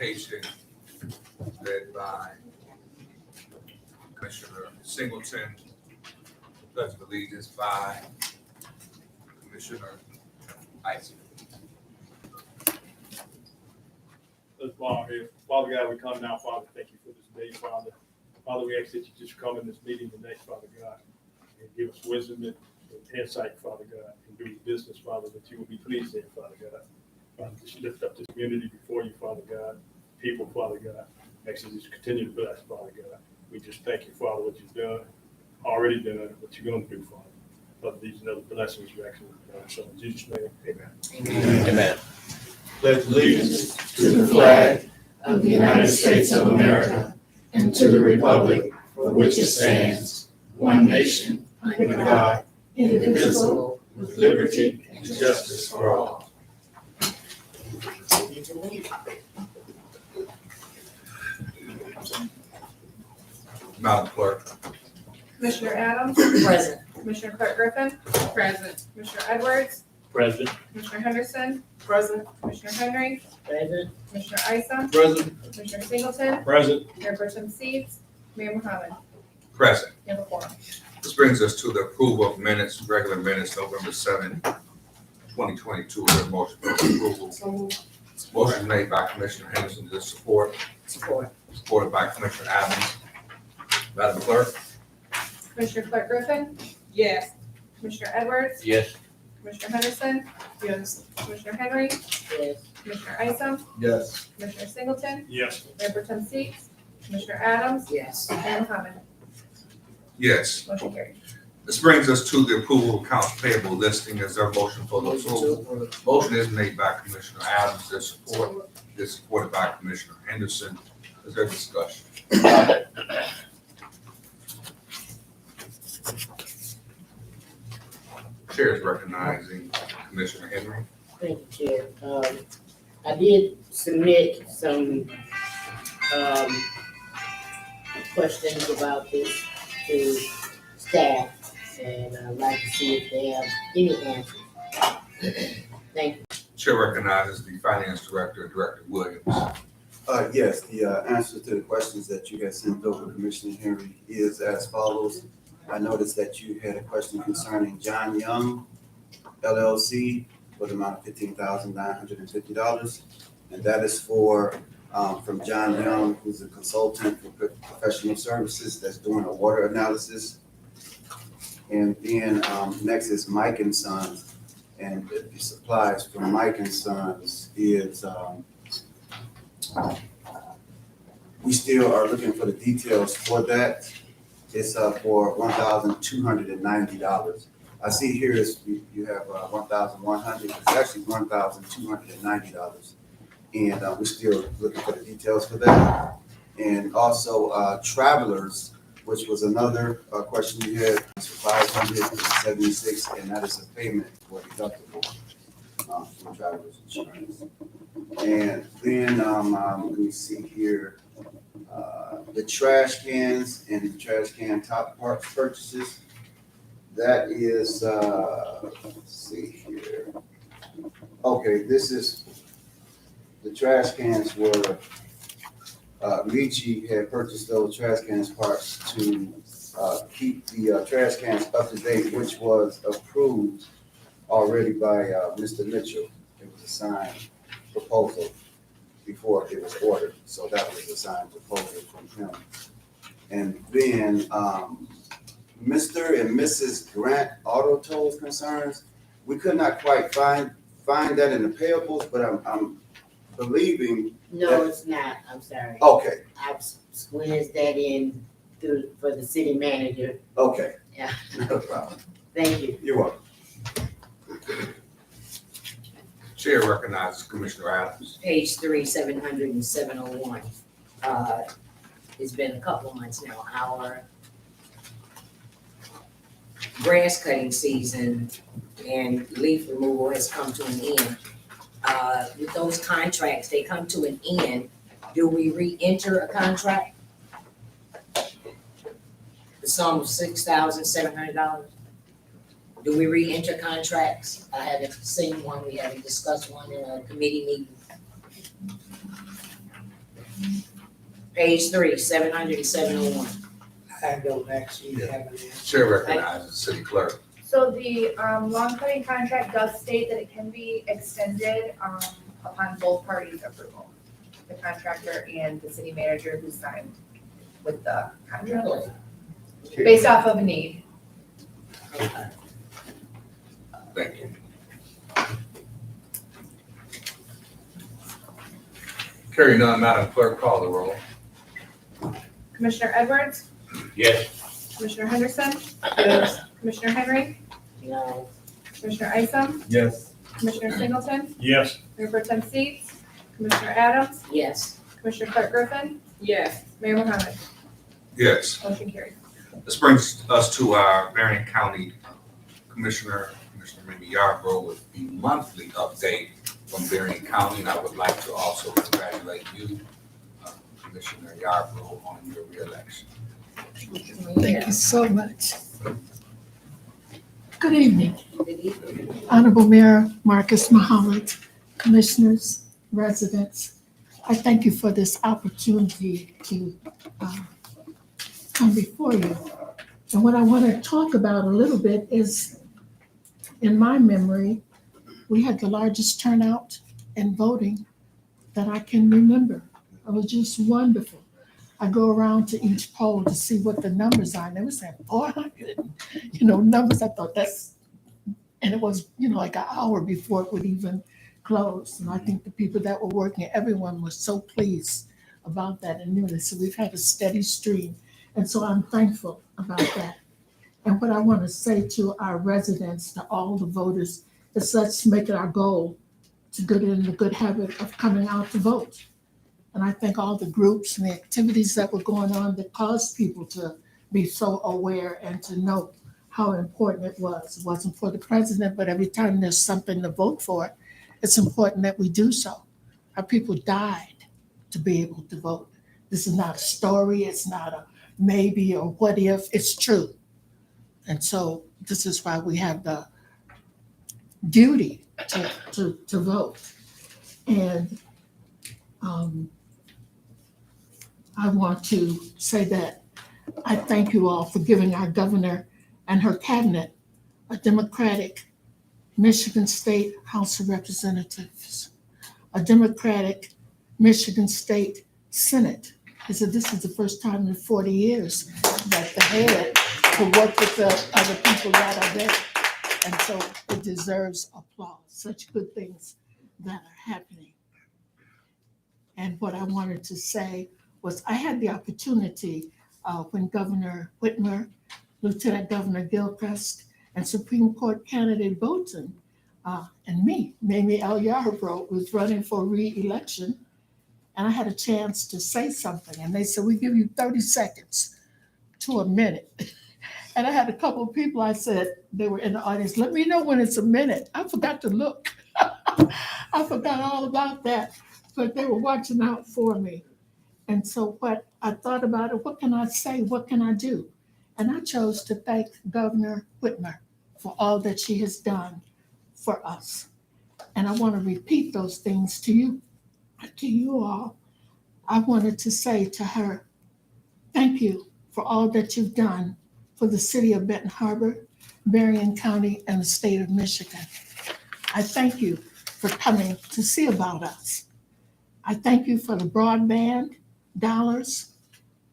invocation led by Commissioner Singleton, pledge of allegiance by Commissioner Isaac. Let's bow here. Father God, we come now, Father, thank you for this day, Father. Father, we ask that you just come in this meeting today, Father God, and give us wisdom and insight, Father God, and do business, Father, that you will be pleased in, Father God. Father, just lift up this community before you, Father God, people, Father God. Ask that you just continue to bless, Father God. We just thank you, Father, what you've done, already done, what you're going to do, Father. Father, these are the blessings we actually done. So in Jesus' name, amen. Amen. Pledge allegiance to the flag of the United States of America and to the republic for which it stands, one nation, under God, indivisible, with liberty and justice for all. Madam Clerk. Commissioner Adams? Present. Commissioner Clark Griffin? Present. Commissioner Edwards? President. Commissioner Henderson? Present. Commissioner Henry? Present. Commissioner Isa? President. Commissioner Singleton? President. Mayor Pro Tem Seeds? Mayor Muhammad? Present. You have a quorum. This brings us to the approval of minutes, regular minutes, November 7, 2022. Is there a motion for approval? Motion made by Commissioner Henderson. Is there support? Support. Supported by Commissioner Adams. Madam Clerk. Commissioner Clark Griffin? Yes. Commissioner Edwards? Yes. Commissioner Henderson? Yes. Commissioner Henry? Yes. Commissioner Isa? Yes. Commissioner Singleton? Yes. Mayor Pro Tem Seeds? Commissioner Adams? Yes. Mayor Muhammad? Yes. Motion carried. This brings us to the approval of accounts payable listing. Is there a motion for the approval? Motion is made by Commissioner Adams. There's support. Is supported by Commissioner Henderson. Is there discussion? Chair is recognizing Commissioner Henry. Thank you, Chair. I did submit some, questions about this to staff, and I'd like to see if they have any answers. Thank you. Chair recognizes the Finance Director, Director Williams. Yes, the answer to the questions that you had sent over, Commissioner Henry, is as follows. I noticed that you had a question concerning John Young LLC for the amount of $15,950. And that is for, from John Young, who's a consultant for professional services that's doing a water analysis. And then next is Mike and Sons. And the supplies from Mike and Sons is, we still are looking for the details for that. It's for $1,290. I see here is you have $1,100. It's actually $1,290, and we're still looking for the details for that. And also Travelers, which was another question you had, it's for $576, and that is a payment for deductible from Travelers Insurance. And then let me see here. The trash cans and the trash can top parts purchases. That is, let's see here. Okay, this is, the trash cans were, Michi had purchased those trash cans parts to keep the trash cans up to date, which was approved already by Mr. Mitchell. It was a signed proposal before it was ordered, so that was a signed proposal from him. And then Mr. and Mrs. Grant Auto Tolls concerns, we could not quite find that in the payables, but I'm believing. No, it's not. I'm sorry. Okay, I've squeezed that in for the city manager. okay. Yeah. No problem. Thank you. You're welcome. Chair recognizes Commissioner Adams. Page 3, 700 and 701. It's been a couple of months now. Our grass cutting season and leaf removal has come to an end. With those contracts, they come to an end. Do we re-enter a contract? The sum of $6,700? Do we re-enter contracts? I haven't seen one, we haven't discussed one in a committee meeting. Page 3, 700 and 701. I don't actually have an answer. Chair recognizes city clerk. So the lawn cutting contract does state that it can be extended upon both parties' approval. The contractor and the city manager who signed with the contract, based off of need. Thank you. Carry none, Madam Clerk, call the roll. Commissioner Edwards, Yes. Commissioner Henderson. Yes. Commissioner Henry, No, Commissioner Isom, Yes. Commissioner Singleton, Yes. Mayor Pro Tem Seats, Commissioner Adams, Yes. Commissioner Clark Griffin. Yes. Mayor Mohammed, Yes. motion carried. This brings us to our Marion County Commissioner Mimi Yarbrough with the monthly update from Marion County. And I would like to also congratulate you, Commissioner Yarbrough, on your reelection. Thank you so much. Good evening, Good evening. Honorable Mayor Marcus Muhammad, commissioners, residents. I thank you for this opportunity to come before you. And what I want to talk about a little bit is, in my memory, we had the largest turnout in voting that I can remember. It was just wonderful. I go around to each poll to see what the numbers are, and they were saying 400, numbers. I thought and it was, like an hour before it would even close. And I think the people that were working, everyone was so pleased about that and knew this. So we've had a steady stream. And so I'm thankful about that. And what I want to say to our residents, to all the voters, is let's make it our goal to get in the good habit of coming out to vote. And I think all the groups and the activities that were going on that caused people to be so aware and to know how important it was. It wasn't for the president, but every time there's something to vote for, it's important that we do so. Our people died to be able to vote. This is not a story. It's not a maybe or what if. It's true. And so this is why we have the duty to vote. And I want to say that I thank you all for giving our governor and her cabinet a Democratic Michigan State House of Representatives, a Democratic Michigan State Senate. I said, this is the first time in 40 years that the head could work with the other people that are there. And so it deserves applause, such good things that are happening. And what I wanted to say was I had the opportunity when Governor Whitmer, Lieutenant Governor Gilchrist, and Supreme Court candidate Bolton, and me, Mamie L. Yarbrough, was running for re-election. And I had a chance to say something. And they said, we give you 30 seconds to a minute. And I had a couple of people, I said, they were in the audience, let me know when it's a minute. I forgot to look. I forgot all about that, but they were watching out for me. And so what I thought about it, what can I say? What can I do? And I chose to thank Governor Whitmer for all that she has done for us. And I want to repeat those things to you all. I wanted to say to her, thank you for all that you've done for the city of Benton Harbor, Marion County, and the state of Michigan. I thank you for coming to see about us. I thank you for the broadband dollars.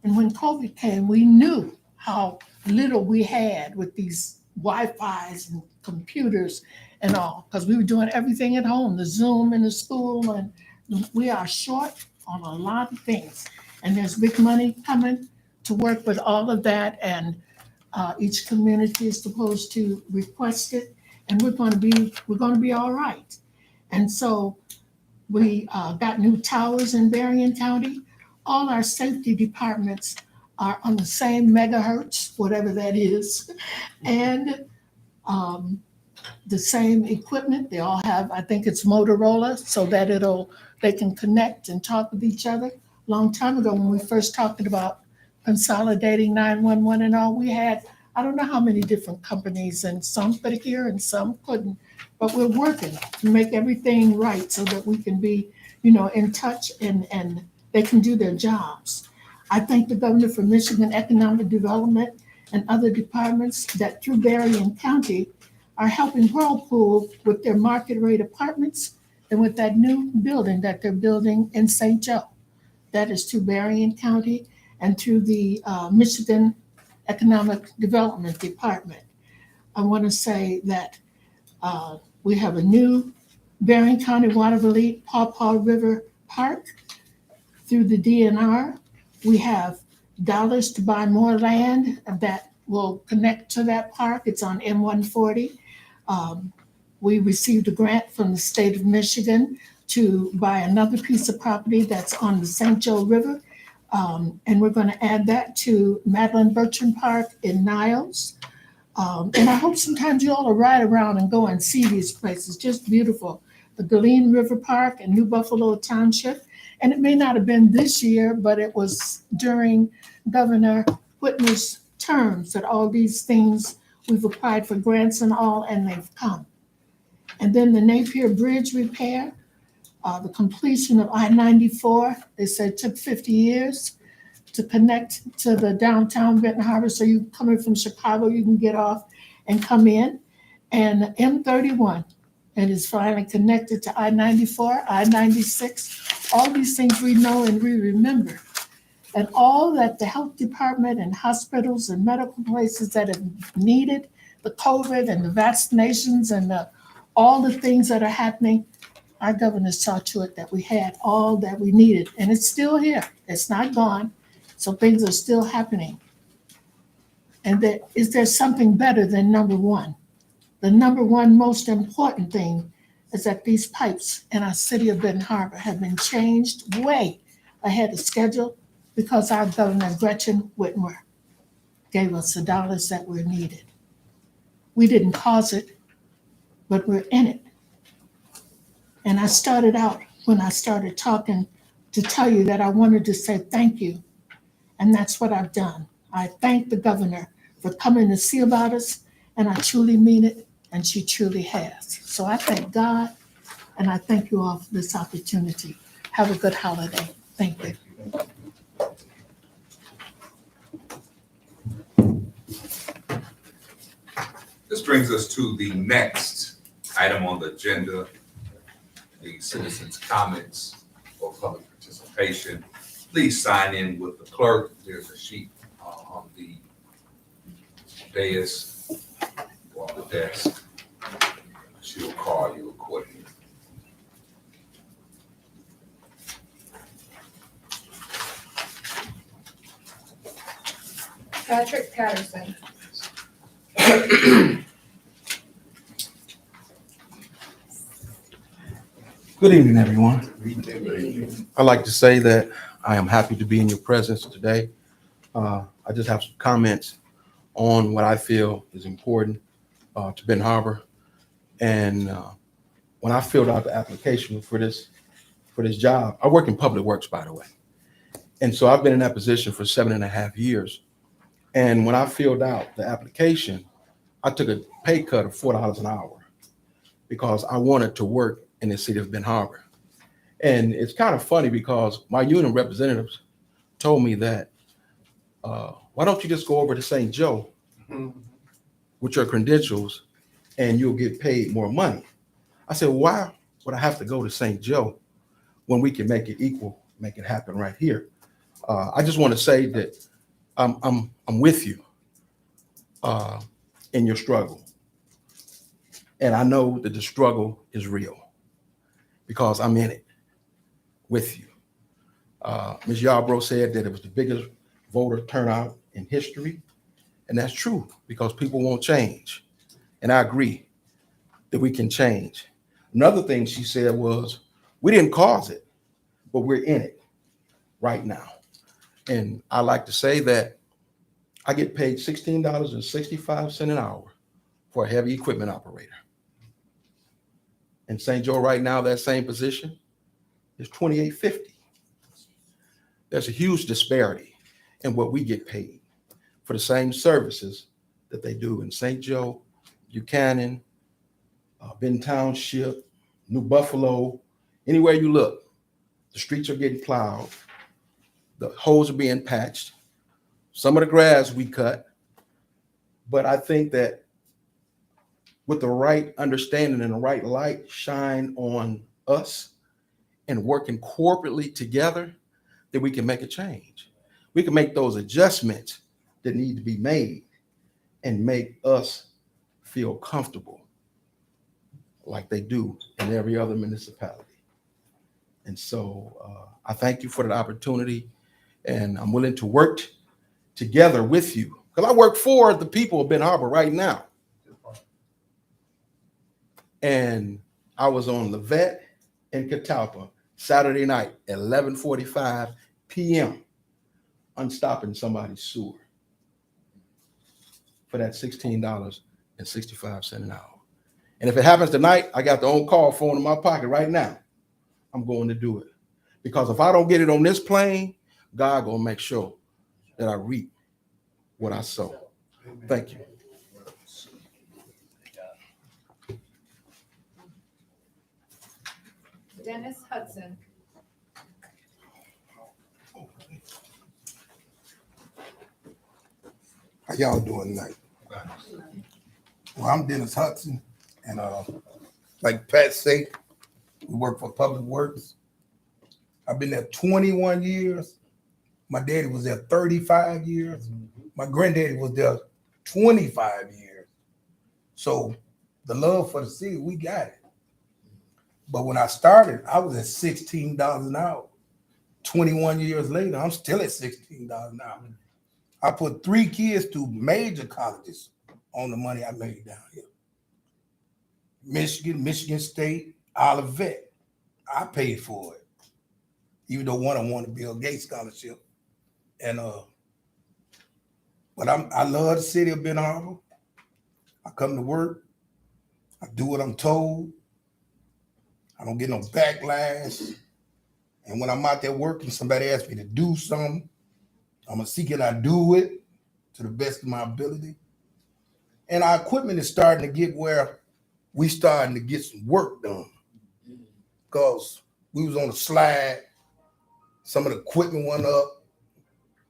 And when COVID came, we knew how little we had with these Wi-Fis and computers and all, because we were doing everything at home, the Zoom in the school, and we are short on a lot of things. And there's big money coming to work with all of that, and each community is supposed to request it, and we're going to be all right. And so we got new towers in Berrien County. All our safety departments are on the same megahertz, whatever that is, and the same equipment. They all have, I think it's Motorola, so that they can connect and talk with each other. A long time ago, when we first talked about consolidating 911 and all, we had, I don't know how many different companies, and some could hear and some couldn't, but we're working to make everything right so that we can be, in touch and they can do their jobs. I thank the governor for Michigan Economic Development and other departments that through Berrien County are helping Whirlpool with their market rate apartments and with that new building that they're building in St. Joe. That is through Berrien County and through the Michigan Economic Development Department. I want to say that we have a new Berrien County Waterville Paw Paw River Park through the DNR. We have dollars to buy more land that will connect to that park. It's on M140. We received a grant from the state of Michigan to buy another piece of property that's on the St. Joe River. And we're going to add that to Madeline Bertrand Park in Niles. And I hope sometimes you all will ride around and go and see these places, just beautiful. The Galeen River Park in New Buffalo Township. And it may not have been this year, but it was during Governor Whitmer's terms that all these things, we've applied for grants and all, and they've come. And then the Napier Bridge repair, the completion of I-94, they said took 50 years to connect to the downtown Benton Harbor. So you coming from Chicago, you can get off and come in. And M31, it is finally connected to I-94, I-96, all these things we know and we remember. And all that the health department and hospitals and medical places that have needed the COVID and the vaccinations and all the things that are happening, our governor saw to it that we had all that we needed. And it's still here. It's not gone. So things are still happening. And is there something better than number one? The number one most important thing is that these pipes in our city of Benton Harbor have been changed way ahead of schedule because our governor, Gretchen Whitmer, gave us the dollars that were needed. We didn't cause it, but we're in it. And I started out when I started talking to tell you that I wanted to say thank you. And that's what I've done. I thank the governor for coming to see about us, and I truly mean it, and she truly has. So I thank God, and I thank you all for this opportunity. Have a good holiday. Thank you. This brings us to the next item on the agenda, the citizens' comments or public participation. Please sign in with the clerk. There's a sheet on the dais or on the desk. She'll call you accordingly. Patrick Patterson. Good evening, everyone. I'd like to say that I am happy to be in your presence today. I just have some comments on what I feel is important to Benton Harbor. And when I filled out the application for this job, I work in public works, by the way. And so I've been in that position for 7.5 years. And when I filled out the application, I took a pay cut of $4 an hour because I wanted to work in the city of Benton Harbor. And it's kind of funny because my union representatives told me that, why don't you just go over to St. Joe with your credentials and you'll get paid more money? I said, why would I have to go to St. Joe when we can make it equal, make it happen right here? I just want to say that I'm with you in your struggle. And I know that the struggle is real because I'm in it with you. Ms. Yarbrough said that it was the biggest voter turnout in history. And that's true because people won't change. And I agree that we can change. Another thing she said was, we didn't cause it, but we're in it right now. And I like to say that I get paid $16.65 an hour for a heavy equipment operator. In St. Joe right now, that same position is $28.50. There's a huge disparity in what we get paid for the same services that they do in St. Joe, Buchanan, Benton Township, New Buffalo, anywhere you look, the streets are getting plowed The holes are being patched. Some of the grass we cut. But I think that with the right understanding and the right light shine on us and working corporately together, that we can make a change. We can make those adjustments that need to be made and make us feel comfortable like they do in every other municipality. And so I thank you for the opportunity, and I'm willing to work together with you, because I work for the people of Ben Harbor right now. And I was on Levette and Catalpa Saturday night at 11:45 p.m. unstopping somebody's sewer for that $16.65 an hour. And if it happens tonight, I got the on-call phone in my pocket right now. I'm going to do it. Because if I don't get it on this plane, God gonna make sure that I reap what I sow. Thank you. Dennis Hudson. How y'all doing tonight? Well, I'm Dennis Hudson, and like Pat said, we work for Public Works. I've been there 21 years. My daddy was there 35 years. My granddaddy was there 25 years. So the love for the city, we got it. But when I started, I was at $16 an hour. 21 years later, I'm still at $16 an hour. I put 3 kids through major colleges on the money I made down here. Michigan, Michigan State, Olivet. I paid for it. Even though one of them wanted a Bill Gates scholarship. And but I love the city of Ben Harbor. I come to work. I do what I'm told. I don't get no backlash. And when I'm out there working, somebody asks me to do something, I'm gonna see can I do it to the best of my ability. And our equipment is starting to get where we starting to get some work done. Because we was on a slide, some of the equipment went up,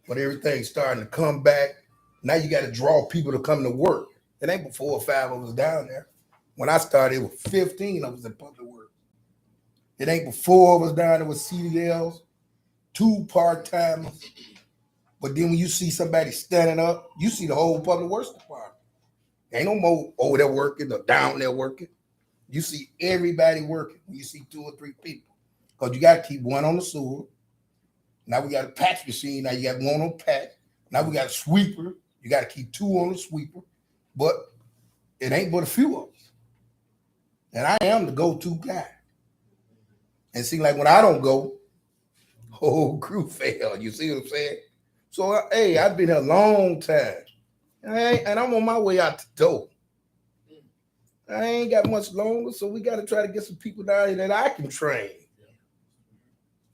but everything's starting to come back. Now you got to draw people to come to work. It ain't but 4 or 5 of us down there. When I started, it was 15 of us in Public Works. It ain't but 4 of us down there with CDLs, 2 part-timers. But then when you see somebody standing up, you see the whole Public Works department. Ain't no more over there working or down there working. You see everybody working when you see 2 or 3 people. Because you got to keep one on the sewer. Now we got a patch machine. Now you got one on patch. Now we got a sweeper. You got to keep 2 on the sweeper. But it ain't but a few of us. And I am the go-to guy. And see, like when I don't go, whole crew fail. You see what I'm saying? So, hey, I've been here a long time. And I'm on my way out the door. I ain't got much longer, so we got to try to get some people down here that I can train.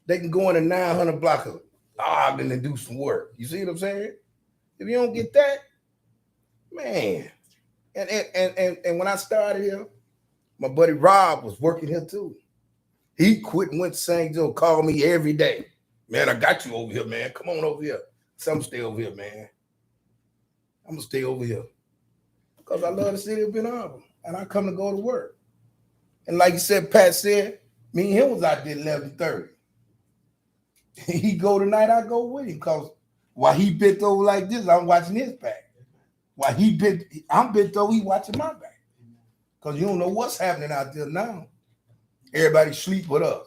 They can go in a 900 block of Ogden and do some work. You see what I'm saying? If you don't get that, man. And when I started here, my buddy Rob was working here too. He quit and went to St. Joe, called me every day. Man, I got you over here, man. Come on over here. So I'm gonna stay over here, man. I'm gonna stay over here. Because I love the city of Ben Harbor. And I come to go to work. And like you said, Pat said, me and him was out there 11:30. He go tonight, I go with him. Because while he bent over like this, I'm watching his back. While I'm bent over, he watching my back. Because you don't know what's happening out there now. Everybody sleep with us.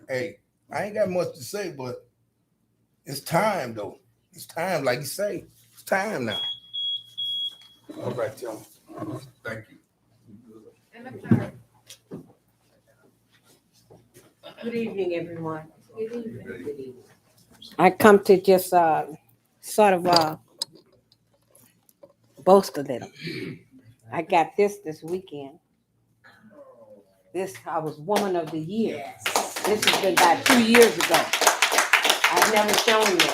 Hey, I ain't got much to say, but it's time, though. It's time, like you say. It's time now. All right, y'all. Thank you. Emma Clark. Good evening, everyone. Good evening. Good evening. I come to just sort of boast a little. I got this weekend. I was Woman of the Year. This has been about 2 years ago. I've never shown you.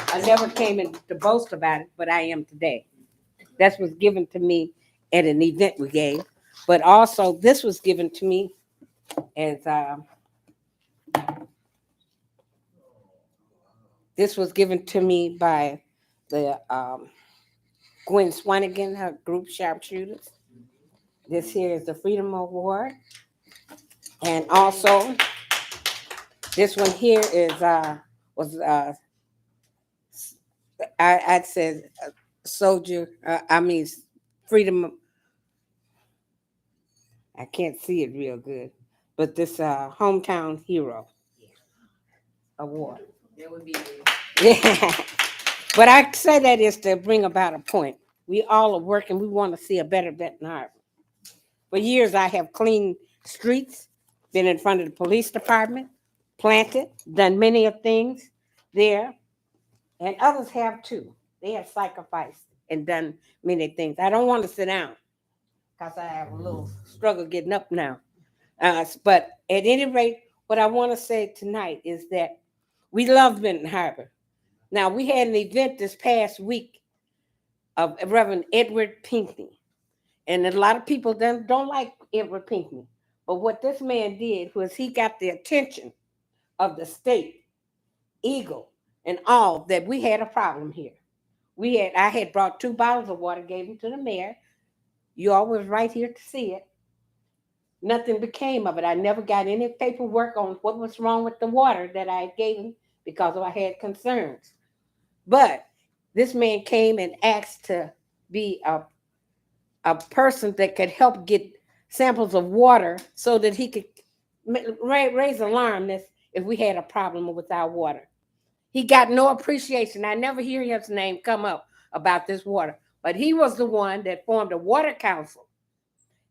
I never came in to boast about it, but I am today. That was given to me at an event we gave. But also, this was given to me as This was given to me by the Gwen Swanigan, her group Sharpshooters. This here is the Freedom Award. And also, this one here is I'd said soldier, freedom. I can't see it real good, but this hometown hero award. That would be. Yeah. But I say that is to bring about a point. We all are working. We want to see a better Benton Harbor. For years, I have cleaned streets, been in front of the police department, planted, done many of things there, and others have too. They have sacrificed and done many things. I don't want to sit down because I have a little struggle getting up now. But at any rate, what I want to say tonight is that we love Benton Harbor. Now, we had an event this past week of Reverend Edward Pinckney. And a lot of people don't like Edward Pinckney. But what this man did was he got the attention of the state, Eagle, and all that we had a problem here. I had brought 2 bottles of water, gave them to the mayor. You all was right here to see it. Nothing became of it. I never got any paperwork on what was wrong with the water that I gave him because I had concerns. But this man came and asked to be a person that could help get samples of water so that he could raise alarm if we had a problem with our water. He got no appreciation. I never hear his name come up about this water, but he was the one that formed a water council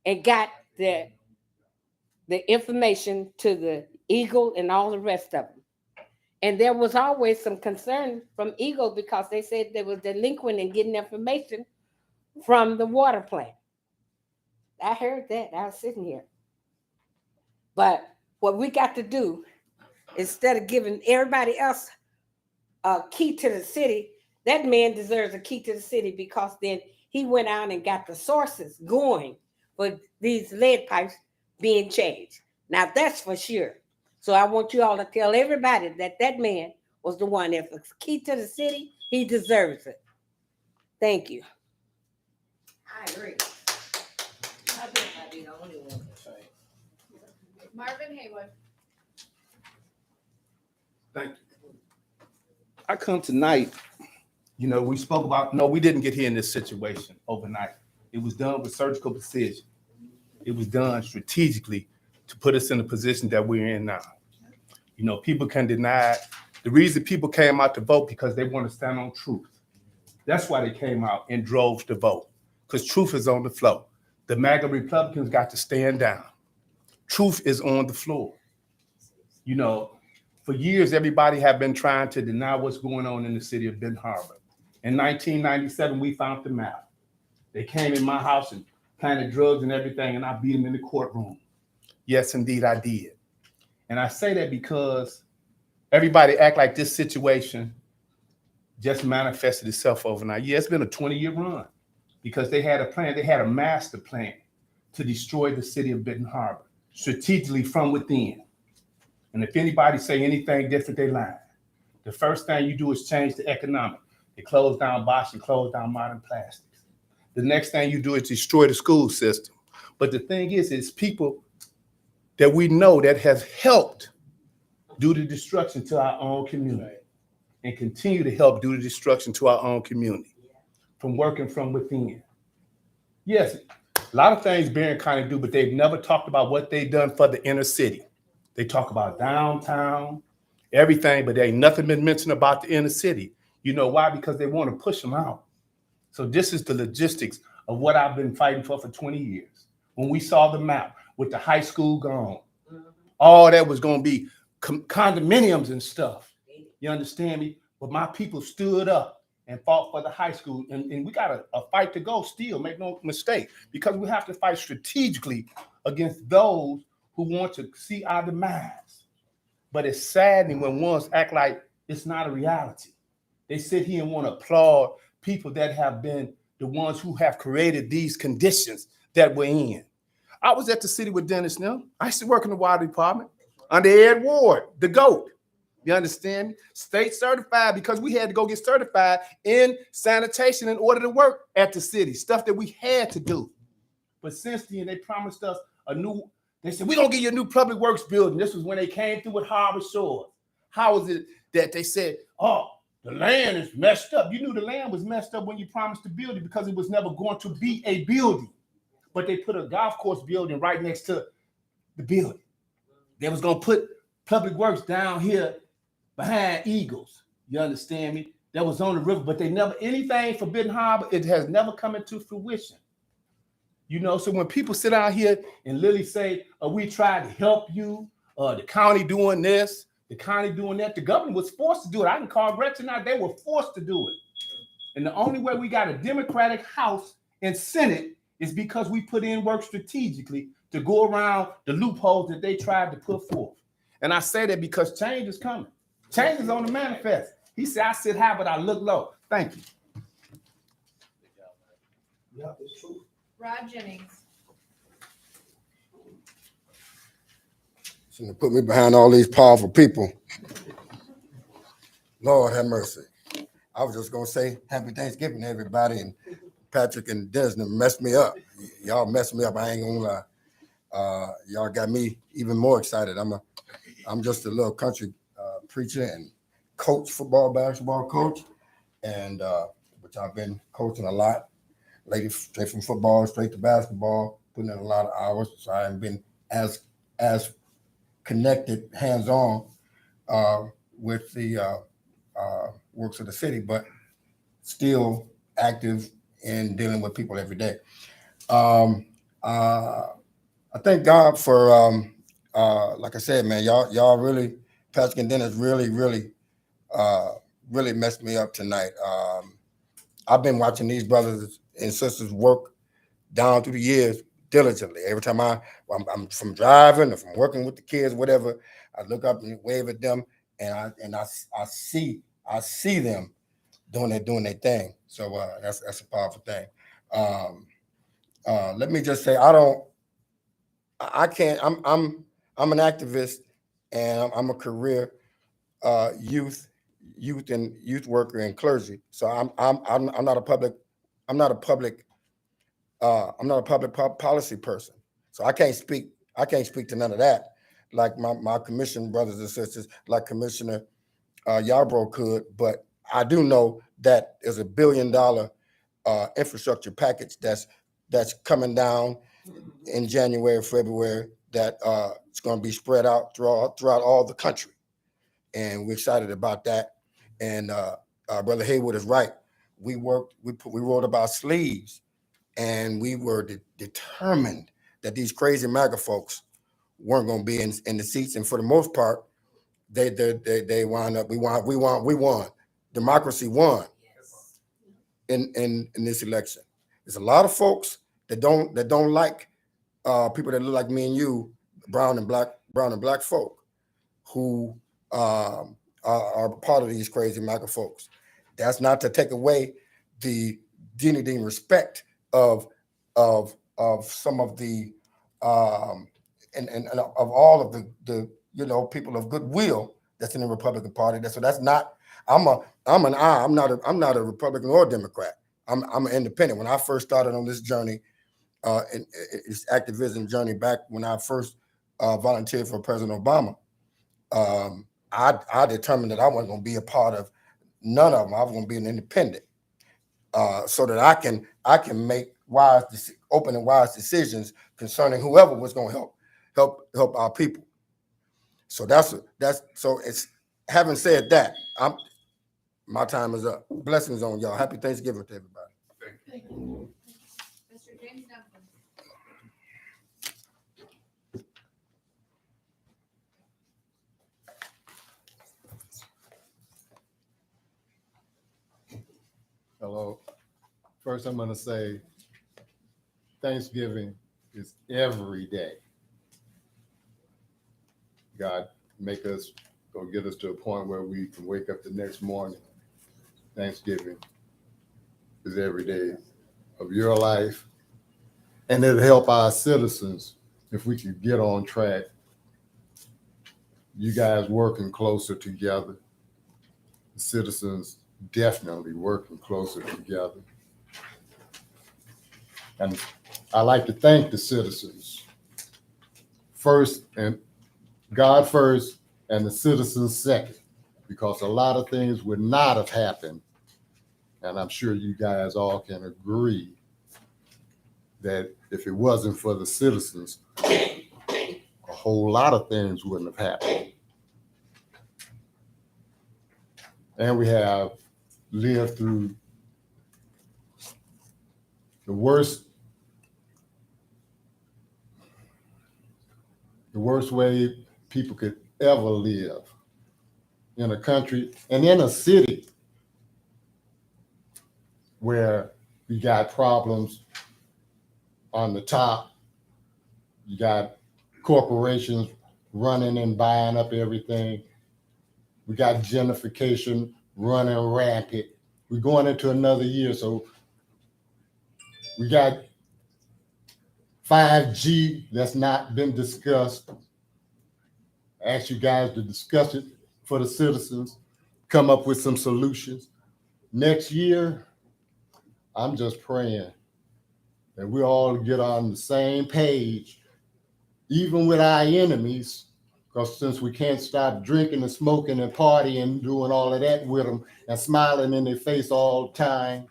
and got the information to the Eagle and all the rest of them. And there was always some concern from Eagle because they said they were delinquent in getting information from the water plant. I heard that. I was sitting here. But what we got to do, instead of giving everybody else a key to the city, that man deserves a key to the city because then he went out and got the sources going for these lead pipes being changed. Now, that's for sure. So I want you all to tell everybody that man was the one. If it's key to the city, he deserves it. Thank you. I agree. I think I'd be the only one. Marvin Haywood. Thank you. I come tonight, we spoke about, no, we didn't get here in this situation overnight. It was done with surgical precision. It was done strategically to put us in the position that we're in now. People can deny it. The reason people came out to vote because they want to stand on truth. That's why they came out in droves to vote, because truth is on the floor. The MAGA Republicans got to stand down. Truth is on the floor. For years, everybody have been trying to deny what's going on in the city of Benton Harbor. In 1997, we found the map. They came in my house and planted drugs and everything, and I beat them in the courtroom. Yes, indeed, I did. And I say that because everybody act like this situation just manifested itself overnight. Yeah, it's been a 20-year run because they had a plan. They had a master plan to destroy the city of Benton Harbor strategically from within. And if anybody say anything different, they lie. The first thing you do is change the economic. They close down Bosch and close down Modern Plastics. The next thing you do is destroy the school system. But the thing is, it's people that we know that has helped do the destruction to our own community and continue to help do the destruction to our own community from working from within. Yes, a lot of things Barron County do, but they've never talked about what they've done for the inner city. They talk about downtown, everything, but there ain't nothing been mentioned about the inner city. You know why? Because they want to push them out. So this is the logistics of what I've been fighting for 20 years. When we saw the map with the high school gone, all that was going to be condominiums and stuff. You understand me? But my people stood up and fought for the high school. And we got a fight to go still, make no mistake, because we have to fight strategically against those who want to see our demise. But it's saddening when ones act like it's not a reality. They sit here and want to applaud people that have been the ones who have created these conditions that we're in. I was at the city with Dennis now. I used to work in the water department under Ed Ward, the GOAT. You understand me? State certified, because we had to go get certified in sanitation in order to work at the city, stuff that we had to do. But since then, they promised us they said, we're going to give you a new public works building. This was when they came through with Harbor Shores. How was it that they said, oh, the land is messed up? You knew the land was messed up when you promised to build it, because it was never going to be a building. But they put a golf course building right next to the building. They was going to put public works down here behind Eagles. You understand me? That was on the river, but they never, anything for Benton Harbor, it has never come into fruition. You know, so when people sit out here and literally say, we tried to help you, the county doing this, the county doing that, the government was forced to do it. I can call Gretchen out, they were forced to do it. And the only way we got a Democratic House and Senate is because we put in work strategically to go around the loopholes that they tried to put forth. And I say that because change is coming. Change is on the manifest. He said, I sit high, but I look low. Thank you. Yeah, it's true. Rod Jennings. Shouldn't have put me behind all these powerful people. Lord have mercy. I was just gonna say happy Thanksgiving to everybody, and Patrick and Dennis messed me up. Y'all messed me up. I ain't gonna lie. Y'all got me even more excited. I'm just a little country preacher and coach, football, basketball coach, and which I've been coaching a lot. Lady straight from football straight to basketball, putting in a lot of hours. So I haven't been as connected, hands-on with the works of the city, but still active in dealing with people every day. I thank God for like I said, man, y'all really, Patrick and Dennis really messed me up tonight. I've been watching these brothers and sisters work down through the years diligently. Every time I'm from driving or from working with the kids, whatever, I look up and wave at them, and I see them doing their thing. So that's a powerful thing. Let me just say, I'm an activist, and I'm a career youth worker and clergy. So I'm not a public policy person. So I can't speak to none of that, like my commission brothers and sisters, like Commissioner Yarbrough could. But I do know that there's $1 billion infrastructure package that's coming down in January, February, that it's going to be spread out throughout all the country, and we're excited about that. And Brother Haywood is right. We wrote about sleeves, and we were determined that these crazy MAGA folks weren't going to be in the seats, and for the most part, they wound up. We won. Democracy won in this election. There's a lot of folks that don't like people that look like me and you, brown and black folk, who are part of these crazy MAGA folks. That's not to take away the dignity and respect of some of the and of all of the people of goodwill that's in the Republican Party. So that's not. I'm not a Republican or a Democrat. I'm an independent. When I first started on this journey, this activism journey, back when I first volunteered for President Obama, I determined that I wasn't going to be a part of none of them. I was going to be an independent, so that I can make open and wise decisions concerning whoever was going to help our people. So so it's, having said that, my time is up. Blessings on y'all. Happy Thanksgiving to everybody. Thank you. Mr. James Duncan. Hello. First, I'm going to say Thanksgiving is every day. God make us go get us to a point where we can wake up the next morning. Thanksgiving is every day of your life. And it'll help our citizens if we can get on track you guys working closer together. The citizens definitely working closer together. And I like to thank the citizens first, and God first, and the citizens second, because a lot of things would not have happened. And I'm sure you guys all can agree that if it wasn't for the citizens, a whole lot of things wouldn't have happened. And we have lived through the worst way people could ever live in a country and in a city where you got problems on the top. You got corporations running and buying up everything. We got gentrification running rampant. We're going into another year, so we got 5G that's not been discussed. I ask you guys to discuss it for the citizens, come up with some solutions. Next year, I'm just praying that we all get on the same page, even with our enemies, because since we can't stop drinking and smoking and partying and doing all of that with them and smiling in their face all the time,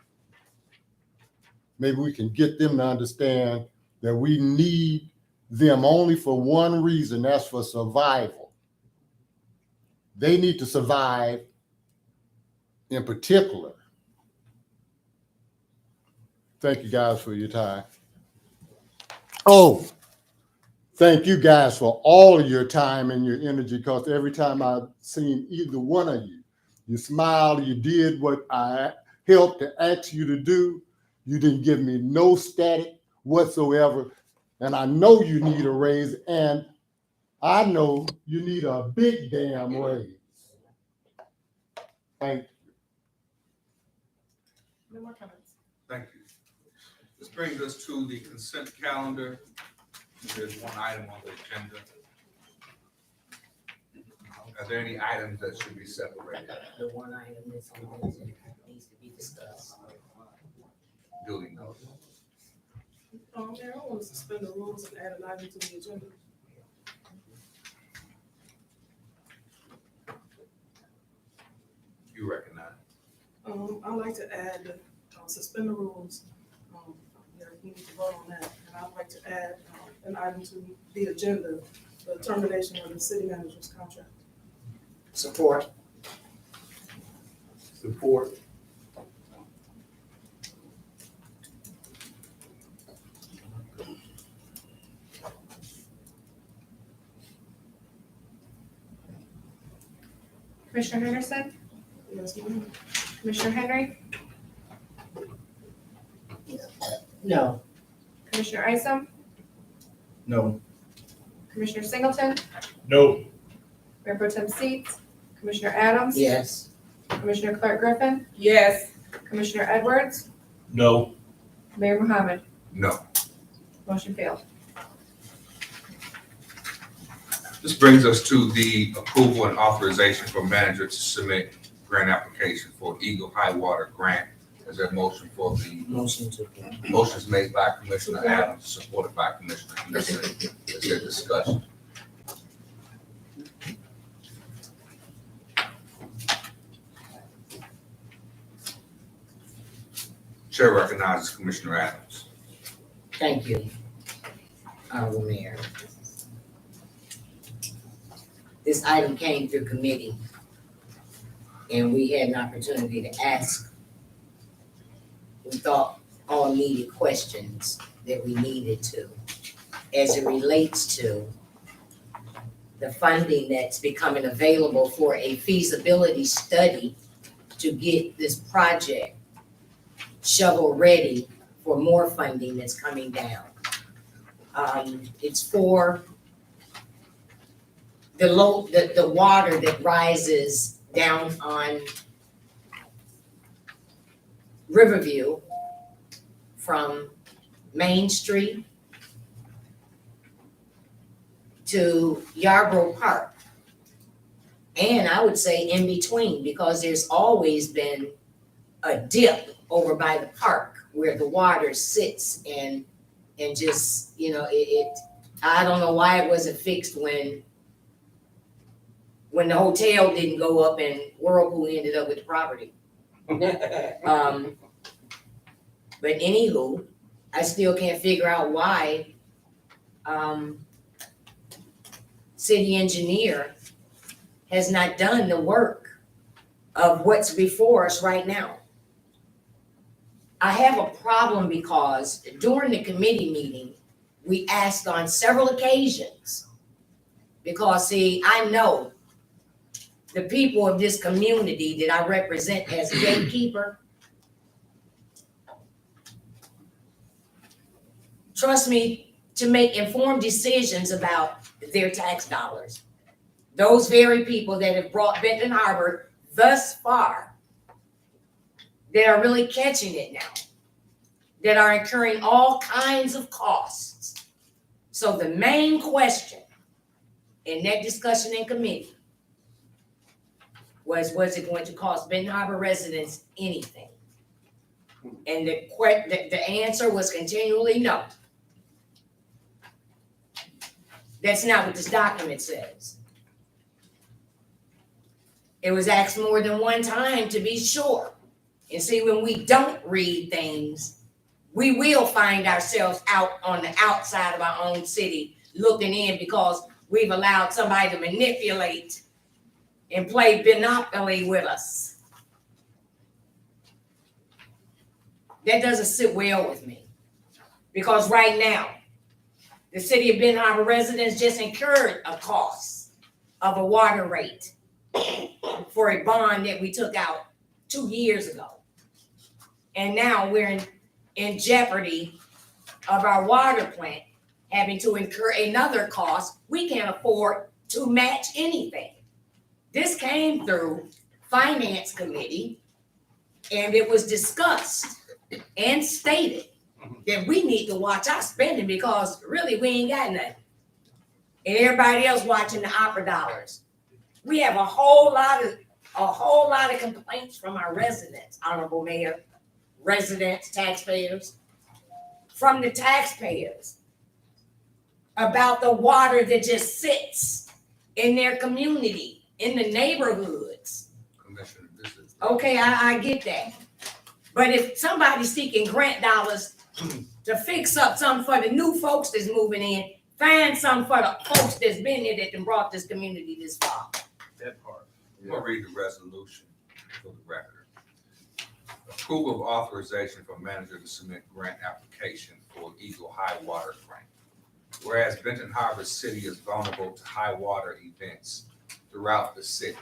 maybe we can get them to understand that we need them only for one reason, that's for survival. They need to survive in particular. Thank you guys for your time. Oh, thank you guys for all of your time and your energy, because every time I've seen either one of you, you smiled, you did what I helped to ask you to do. You didn't give me no static whatsoever. And I know you need a raise, and I know you need a big damn raise. Thank you. No more comments. Thank you. This brings us to the consent calendar. There's one item on the agenda. Are there any items that should be separated? The one item that's on the agenda needs to be discussed. Duly noted. Mayor, I want to suspend the rules and add an item to the agenda. You recognize. I'd like to add, suspend the rules. We need to vote on that. And I'd like to add an item to the agenda, the termination of the city manager's contract. Support. Support. Commissioner Henderson? Yes, ma'am. Commissioner Henry? No. Commissioner Isom? No. Commissioner Singleton? No. Mayor Pro Tem Seats? Commissioner Adams? Yes. Commissioner Clark Griffin? Yes. Commissioner Edwards? No. Mayor Muhammad? No. Motion failed. This brings us to the approval and authorization for manager to submit grant application for Eagle High Water Grant. Is there a motion for the Motion to. motions made by Commissioner Adams, supported by Commissioner Henderson? Is there discussion? Chair recognizes Commissioner Adams. Thank you, Honorable Mayor. This item came through committee, and we had an opportunity to ask, we thought, all needed questions that we needed to, as it relates to the funding that's becoming available for a feasibility study to get this project shovel ready for more funding that's coming down. It's for the water that rises down on Riverview from Main Street to Yarborough Park. And I would say in between, because there's always been a dip over by the park where the water sits and just, you know, I don't know why it wasn't fixed when the hotel didn't go up and Whirlpool ended up with the property. But anywho, I still can't figure out why city engineer has not done the work of what's before us right now. I have a problem because during the committee meeting, we asked on several occasions, because see, I know the people of this community that I represent as a gatekeeper. Trust me, to make informed decisions about their tax dollars. Those very people that have brought Benton Harbor thus far, that are really catching it now, that are incurring all kinds of costs. So the main question in that discussion in committee was it going to cost Benton Harbor residents anything? And the answer was continually no. That's not what this document says. It was asked more than one time to be sure. And see, when we don't read things, we will find ourselves out on the outside of our own city looking in because we've allowed somebody to manipulate and play Monopoly with us. That doesn't sit well with me. Because right now, the city of Benton Harbor residents just incurred a cost of a water rate for a bond that we took out 2 years ago. And now we're in jeopardy of our water plant having to incur another cost. We can't afford to match anything. This came through Finance Committee, and it was discussed and stated that we need to watch our spending because really we ain't got nothing. And everybody else watching the opera dollars. We have a whole lot of complaints from our residents, Honorable Mayor, residents, taxpayers, from the taxpayers about the water that just sits in their community, in the neighborhoods. Commissioner, this is. Okay, I get that. But if somebody's seeking grant dollars to fix up something for the new folks that's moving in, find something for the folks that's been here that brought this community this far. That part. I'm gonna read the resolution for the record. Approval of authorization for manager to submit grant application for Eagle High Water Grant. Whereas Benton Harbor City is vulnerable to high water events throughout the city,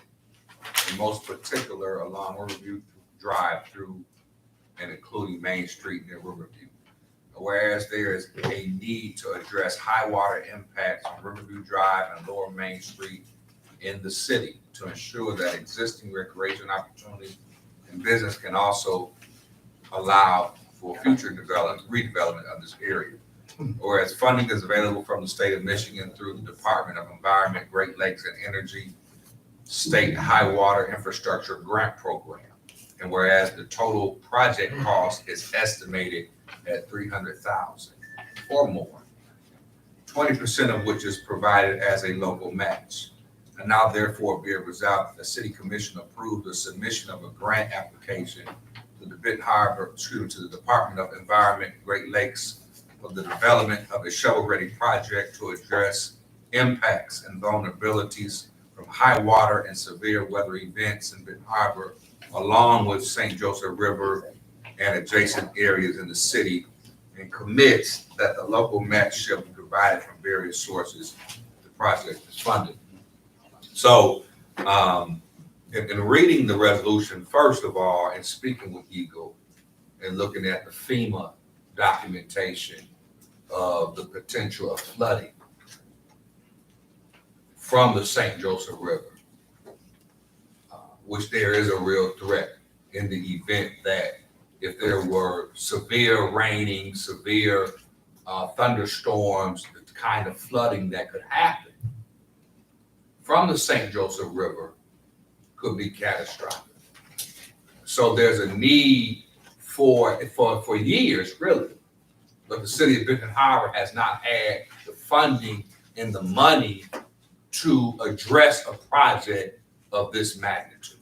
in most particular along Riverview Drive through and including Main Street near Riverview. Whereas there is a need to address high water impacts on Riverview Drive and Lower Main Street in the city to ensure that existing recreation opportunities and business can also allow for future redevelopment of this area. Whereas funding is available from the state of Michigan through the Department of Environment, Great Lakes and Energy State High Water Infrastructure Grant Program. And whereas the total project cost is estimated at $300,000 or more, 20% of which is provided as a local match. And now therefore be it resolved that the city commission approved the submission of a grant application to the Benton Harbor, to the Department of Environment, Great Lakes for the development of a shovel-ready project to address impacts and vulnerabilities from high water and severe weather events in Benton Harbor, along with St. Joseph River and adjacent areas in the city, and commits that the local match shall be provided from various sources. The project is funded. So, in reading the resolution, first of all, and speaking with Eagle and looking at the FEMA documentation of the potential of flooding from the St. Joseph River, which there is a real threat in the event that if there were severe raining, severe thunderstorms, the kind of flooding that could happen from the St. Joseph River could be catastrophic. So there's a need for years, really. But the city of Benton Harbor has not had the funding and the money to address a project of this magnitude.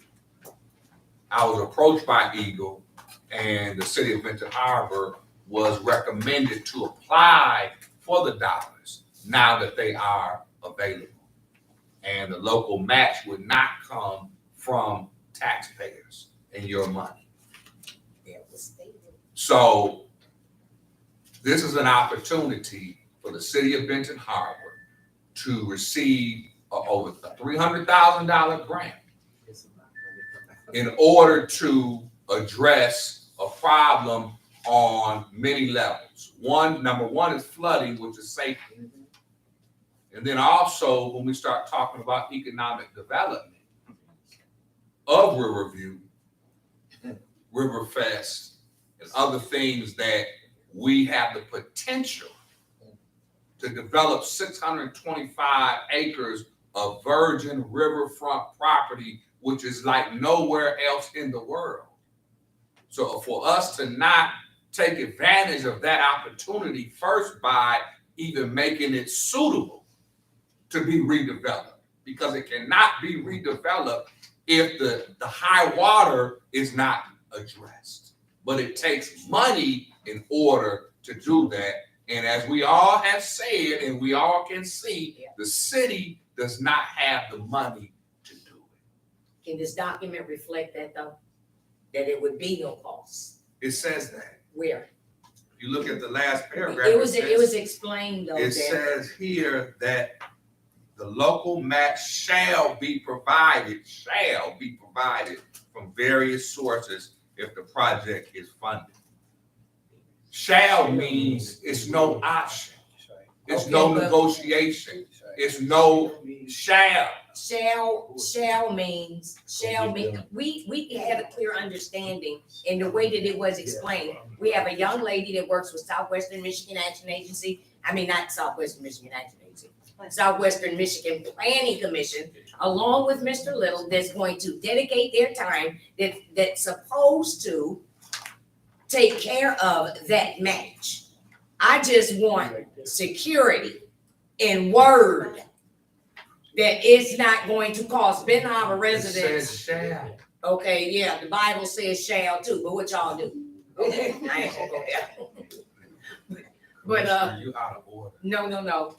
I was approached by Eagle, and the city of Benton Harbor was recommended to apply for the dollars now that they are available. And the local match would not come from taxpayers and your money. So this is an opportunity for the city of Benton Harbor to receive over a $300,000 grant in order to address a problem on many levels. Number one is flooding, which is safety. And then also, when we start talking about economic development of Riverview, Riverfest, and other things that we have the potential to develop 625 acres of virgin riverfront property, which is like nowhere else in the world. So for us to not take advantage of that opportunity first by even making it suitable to be redeveloped, because it cannot be redeveloped if the high water is not addressed. But it takes money in order to do that. And as we all have said, and we all can see, the city does not have the money to do it. Can this document reflect that though? That it would be no cost? It says that. Where? If you look at the last paragraph, It was explained though. it says here that the local match shall be provided from various sources if the project is funded. Shall means it's no option. It's no negotiation. It's no shall. Shall means, we have a clear understanding in the way that it was explained. We have a young lady that works with Southwestern Michigan Action Agency. I mean, not Southwestern Michigan Action Agency, Southwestern Michigan Planning Commission, along with Mr. Little, that's going to dedicate their time that's supposed to take care of that match. I just want security in word that it's not going to cost Benton Harbor residents. It says shall. Okay, yeah, the Bible says shall too, but what y'all do? Okay, I ain't gonna go there. But You out of order. no.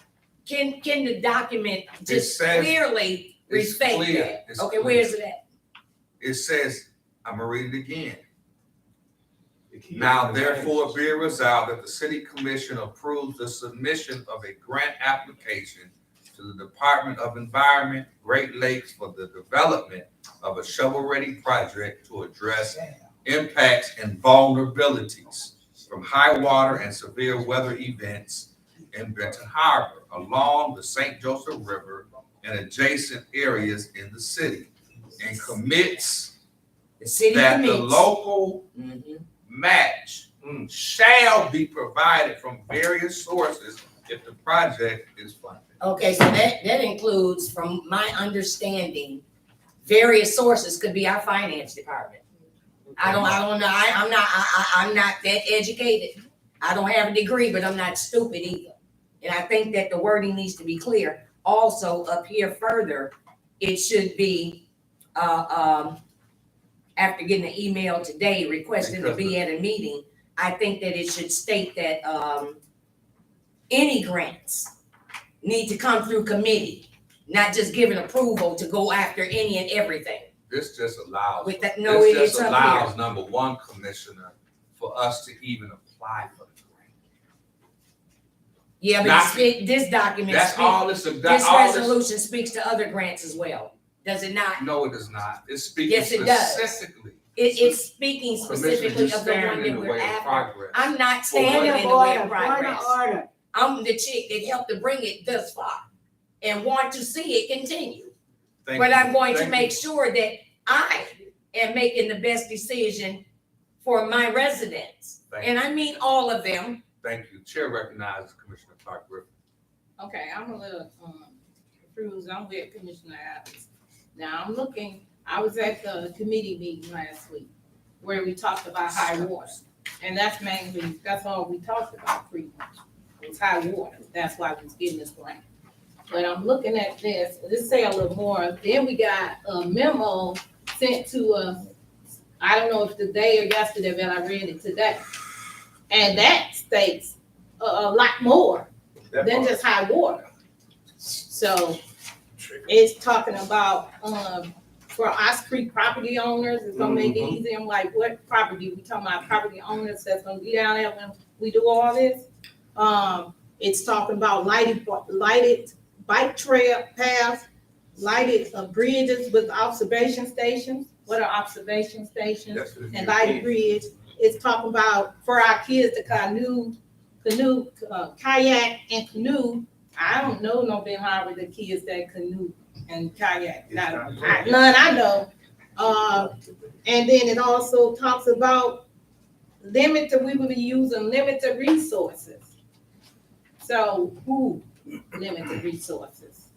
Can the document It just says- clearly it's respect clear. that? It's Okay, clear. where is it at? It says, I'm gonna read it again. Now therefore be it resolved that the city commission approves the submission of a grant application to the Department of Environment, Great Lakes for the development of a shovel-ready project to address impacts and vulnerabilities from high water and severe weather events in Benton Harbor along the St. Joseph River and adjacent areas in the city, and commits The city that the commits. local Mhm. match shall be provided from various sources if the project is funded. Okay, so that includes, from my understanding, various sources could be our finance department. I don't know, I'm not that educated. I don't have a degree, but I'm not stupid either. And I think that the wording needs to be clear. Also, up here further, it should be, after getting an email today requesting to be at a meeting, I think that it should state that, any grants need to come through committee, not just giving approval to go after any and everything. This just allows, With that, no, this it's just up allows, here. number one, Commissioner, for us to even apply for the grant. Yeah, Not- but this document, That's all this this, that's all this. resolution speaks to other grants as well, does it not? No, it does not. It's speaking Yes, it does. specifically. It's speaking Commissioner, specifically you of the one stand in that the we're way of after. progress. I'm not For what? standing in the way of Point progress. of order. I'm the chick that helped to bring it thus far and want to see it continue. Thank But you. I'm going to Thank make you. sure that I am making the best decision for my residents. Thank And I mean all of them. Thank you. Chair recognizes Commissioner Clark Griffin. Okay, I'm a little confused. I'm with Commissioner Adams. Now I'm looking, I was at the committee meeting last week where we talked about high water. And that's all we talked about pretty much. It was high water. That's why we was getting this grant. But I'm looking at this, let's say a little more. Then we got a memo sent to I don't know if today or yesterday, but I read it today. And that states a lot more than just high water. So it's talking about for Ox Creek property owners, it's gonna make it easy. I'm like, what property? We talking about property owners that's gonna be down there when we do all this. It's talking about lighted bike trail paths, lighted bridges with observation stations. What are observation stations? And lighted bridge. It's talking about for our kids to kayak and canoe. I don't know no Ben Harbor the kids that canoe and kayak. None I know. And then it also talks about we will be using limited resources. So who limited resources?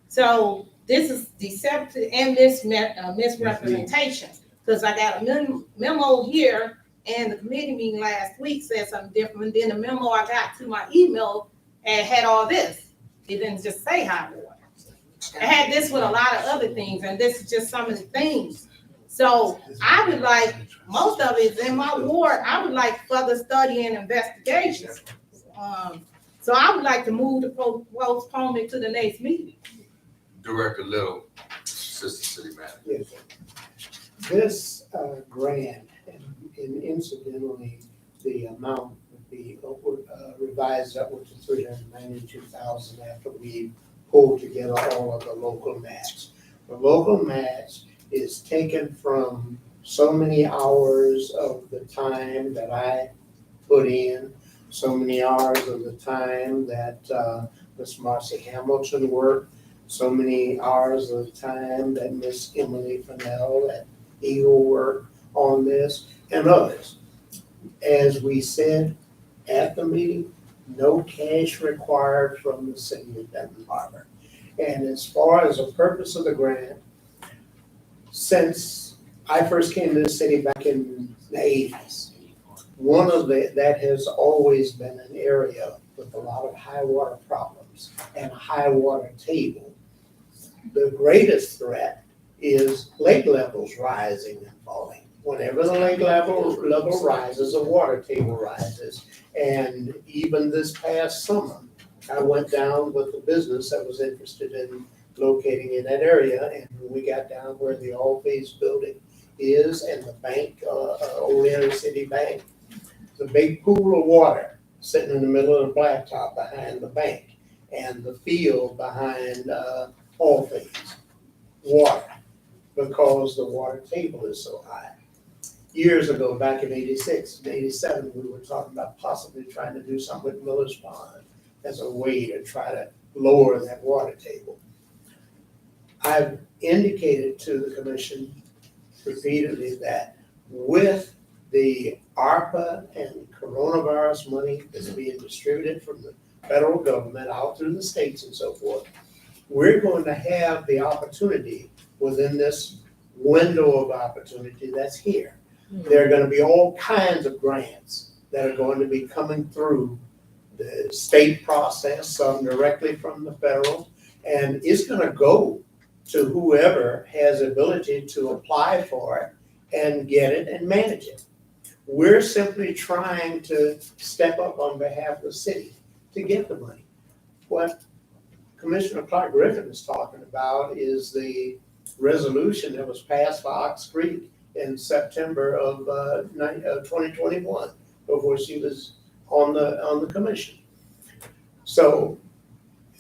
So this is deceptive and misrepresentation, because I got a memo here and the committee meeting last week said something different. Then the memo I got to my email and had all this. It didn't just say high water. I had this with a lot of other things, and this is just some of the things. So I would like, most of it is in my ward, I would like further study and investigation. So I would like to move the postponement to the next meeting. Director Little, Assistant City Manager. Yes. This grant, and incidentally, the amount would be revised upward to $392,000 after we pull together all of the local match. The local match is taken from so many hours of the time that I put in, so many hours of the time that Miss Marcy Hamilton worked, so many hours of the time that Miss Emily Fennell at Eagle worked on this, and others. As we said at the meeting, no cash required from the city of Benton Harbor. And as far as the purpose of the grant, since I first came to the city back in the 80s, that has always been an area with a lot of high water problems and a high water table. The greatest threat is lake levels rising and falling. Whenever the lake level rises, the water table rises. And even this past summer, I went down with a business that was interested in locating in that area, and we got down where the All Phase building is and the bank, Old Inner City Bank, the big pool of water sitting in the middle of the blacktop behind the bank, and the field behind All Phase. Water, because the water table is so high. Years ago, back in 86 and 87, we were talking about possibly trying to do something with Miller's Pond as a way to try to lower that water table. I've indicated to the commission repeatedly that with the ARPA and coronavirus money that's being distributed from the federal government out through the states and so forth, we're going to have the opportunity within this window of opportunity that's here. There are going to be all kinds of grants that are going to be coming through the state process, some directly from the federal, and it's going to go to whoever has ability to apply for it and get it and manage it. We're simply trying to step up on behalf of the city to get the money. What Commissioner Clark Griffin is talking about is the resolution that was passed by Ox Creek in September of 2021, before she was on the commission. So,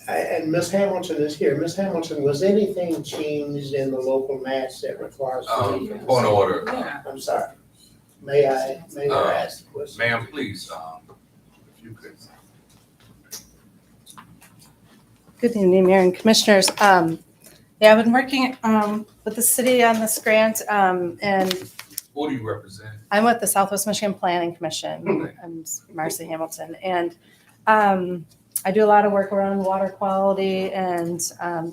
and Ms. Hamilton is here. Ms. Hamilton, was anything changed in the local match that requires? Point of order. I'm sorry. May I ask the question? Ma'am, please, if you could. Good evening, Mayor and Commissioners. Yeah, I've been working with the city on this grant, and Who do you represent? I'm with the Southwest Michigan Planning Commission. Okay. I'm Marcy Hamilton, and I do a lot of work around water quality and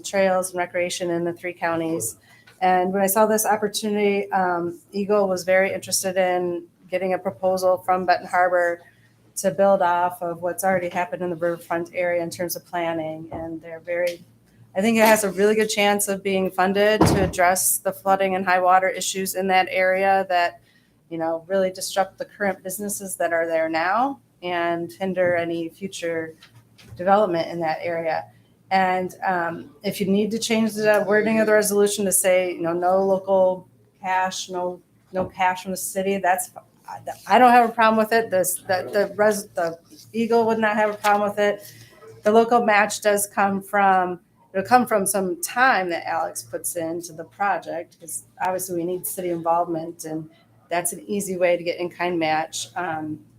trails and recreation in the three counties. And when I saw this opportunity, Eagle was very interested in getting a proposal from Benton Harbor to build off of what's already happened in the riverfront area in terms of planning. And I think it has a really good chance of being funded to address the flooding and high water issues in that area that, really disrupt the current businesses that are there now and hinder any future development in that area. And if you need to change the wording of the resolution to say, no local cash, no cash from the city, I don't have a problem with it. The Eagle would not have a problem with it. The local match does it'll come from some time that Alex puts into the project, because obviously we need city involvement, and that's an easy way to get in-kind match.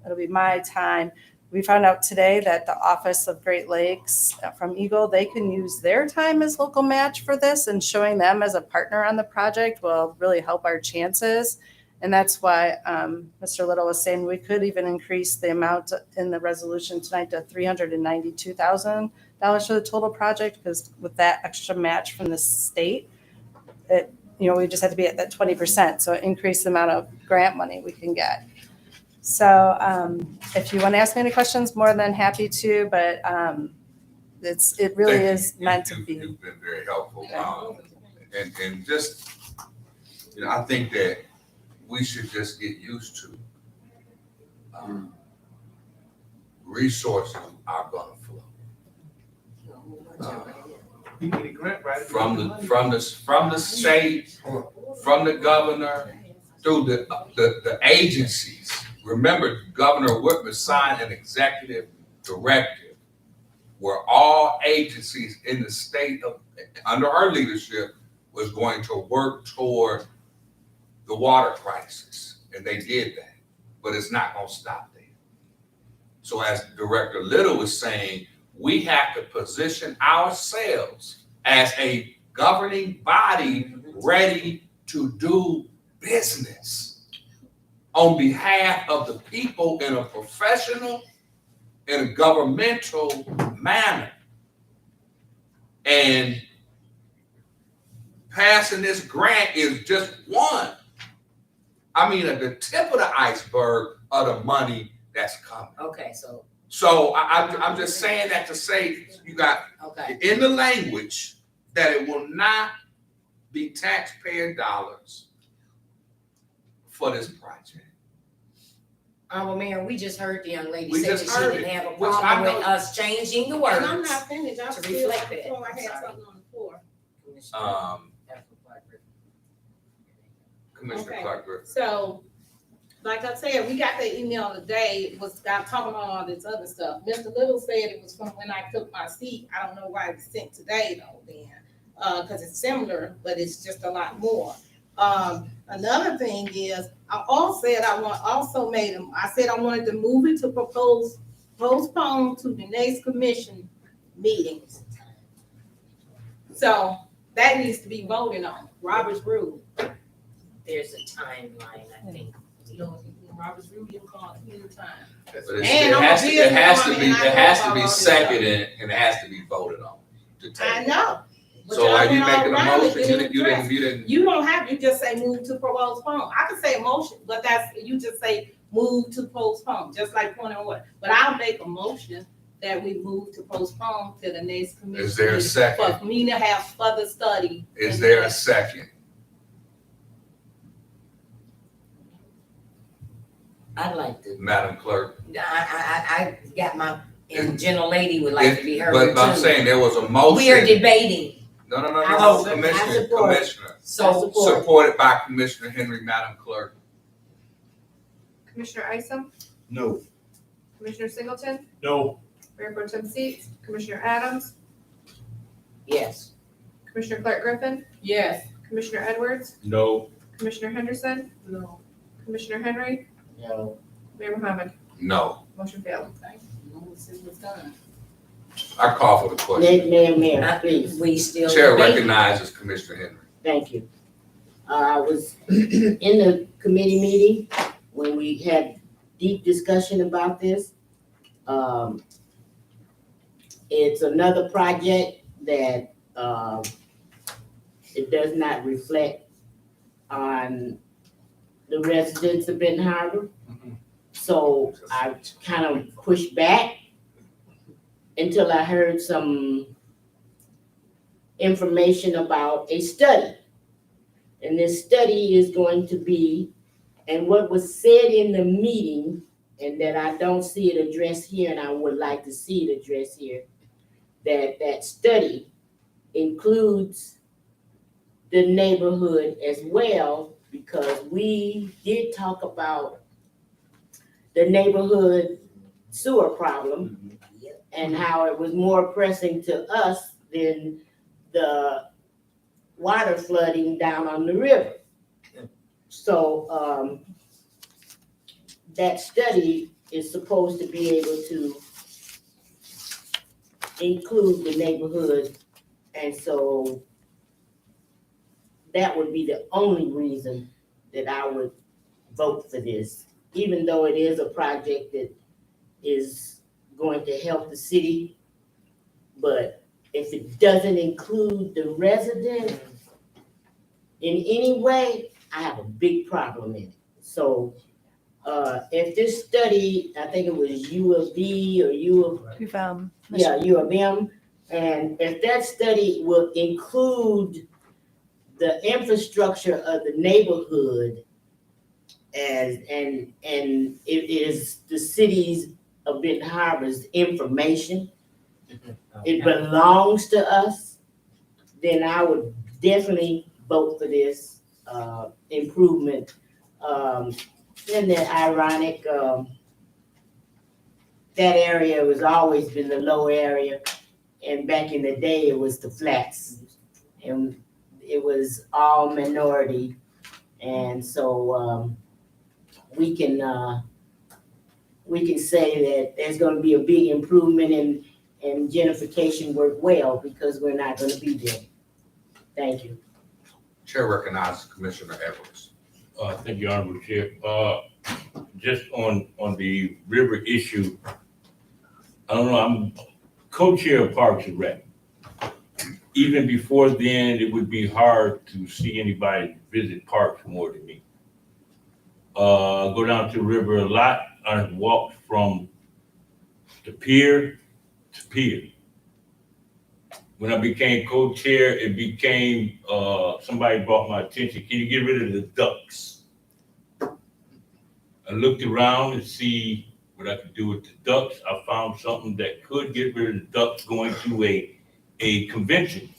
It'll be my time. We found out today that the Office of Great Lakes from Eagle, they can use their time as local match for this, and showing them as a partner on the project will really help our chances. And that's why Mr. Little was saying we could even increase the amount in the resolution tonight to $392,000 for the total project, because with that extra match from the state, we just have to be at that 20%. So increase the amount of grant money we can get. So if you want to ask me any questions, more than happy to, but it really is meant to be. You've been very helpful. And just, I think that we should just get used to resources are gonna flow. You need a grant, right? From the state, from the governor, through the agencies. Remember, Governor Whitmer signed an executive directive where all agencies in the state under her leadership was going to work toward the water crisis, and they did that, but it's not gonna stop there. So as Director Little was saying, we have to position ourselves as a governing body ready to do business on behalf of the people in a professional and a governmental manner. And passing this grant is just one. At the tip of the iceberg of the money that's coming. Okay, So I'm just saying that to say you got in the language that it will not be taxpayer dollars for this project. Mayor, we just heard the young lady We say that just she heard didn't it, have a which I problem with know- us changing the words. And I'm not finished, I'm to still, reflect that. before I I'm had sorry. something on the floor. Commissioner Okay. Clark Griffin. So, like I said, we got the email today, it was got talking about all this other stuff. Mr. Little said it was from when I took my seat. I don't know why it was sent today though, then, cause it's similar, but it's just a lot more. Another thing is, I said I wanted to move it to postpone to the next commission meetings. So that needs to be voted on, Robert's rule. There's a timeline, I think. Robert's rule, you can call it any time. But And I'm a it has to businesswoman, be, and I it know has to about be all this seconded and it has to be voted on. To I take. know. But So y'all are you went all making a around it, motion? didn't You address. didn't. You don't have, you just say move to postpone. I can say a motion, but you just say move to postpone, just like point of order. But I'll make a motion that we move to postpone to the next commission. Is there a meeting second? For me to have further study. Is there a second? I'd like to, Madam Clerk? I got my, and gentle lady would like to be heard too. But I'm saying there was a motion. We are debating. No, I Commissioner, support. Commissioner. Supported by Commissioner Henry, Madam Clerk. Commissioner Isom, No. Commissioner Singleton, No. Mayor Pro Tem Seats, Commissioner Adams, Yes. Commissioner Clark Griffin, Yes. Commissioner Edwards, No. Commissioner Henderson, No. Commissioner Henry, No. Mayor Mohammed. No. Motion failed. I call for the question. Mayor, please. We still. Chair debating. recognizes Commissioner Henry. Thank you. I was in the committee meeting when we had deep discussion about this. It's another project that it does not reflect on the residents of Benton Harbor. So I kind of pushed back until I heard some information about a study. And this study is going to be, and what was said in the meeting, and that I don't see it addressed here, and I would like to see it addressed here, that study includes the neighborhood as well, because we did talk about the neighborhood sewer problem and how it was more pressing to us than the water flooding down on the river. So that study is supposed to be able to include the neighborhood, and so that would be the only reason that I would vote for this, even though it is a project that is going to help the city. But if it doesn't include the resident in any way, I have a big problem in it. So if this study, I think it was U of V or U of M, and if that study will include the infrastructure of the neighborhood and it is the city's of Benton Harbor's information, it belongs to us, then I would definitely vote for this improvement. Isn't that ironic? That area has always been the low area, and back in the day it was the flats, and it was all minority, and so we can say that there's going to be a big improvement and gentrification work well, because we're not going to be there. Thank you. Chair recognizes Commissioner Edwards. Thank you, Honorable Chair. Just on the river issue, I don't know, I'm co-chair of Parks and Rec. Even before then, it would be hard to see anybody visit parks more than me. Go down to the river a lot. I have walked from the pier to pier. When I became co-chair, it became, somebody brought my attention, can you get rid of the ducks? I looked around to see what I could do with the ducks. I found something that could get rid of the ducks, going to a convention,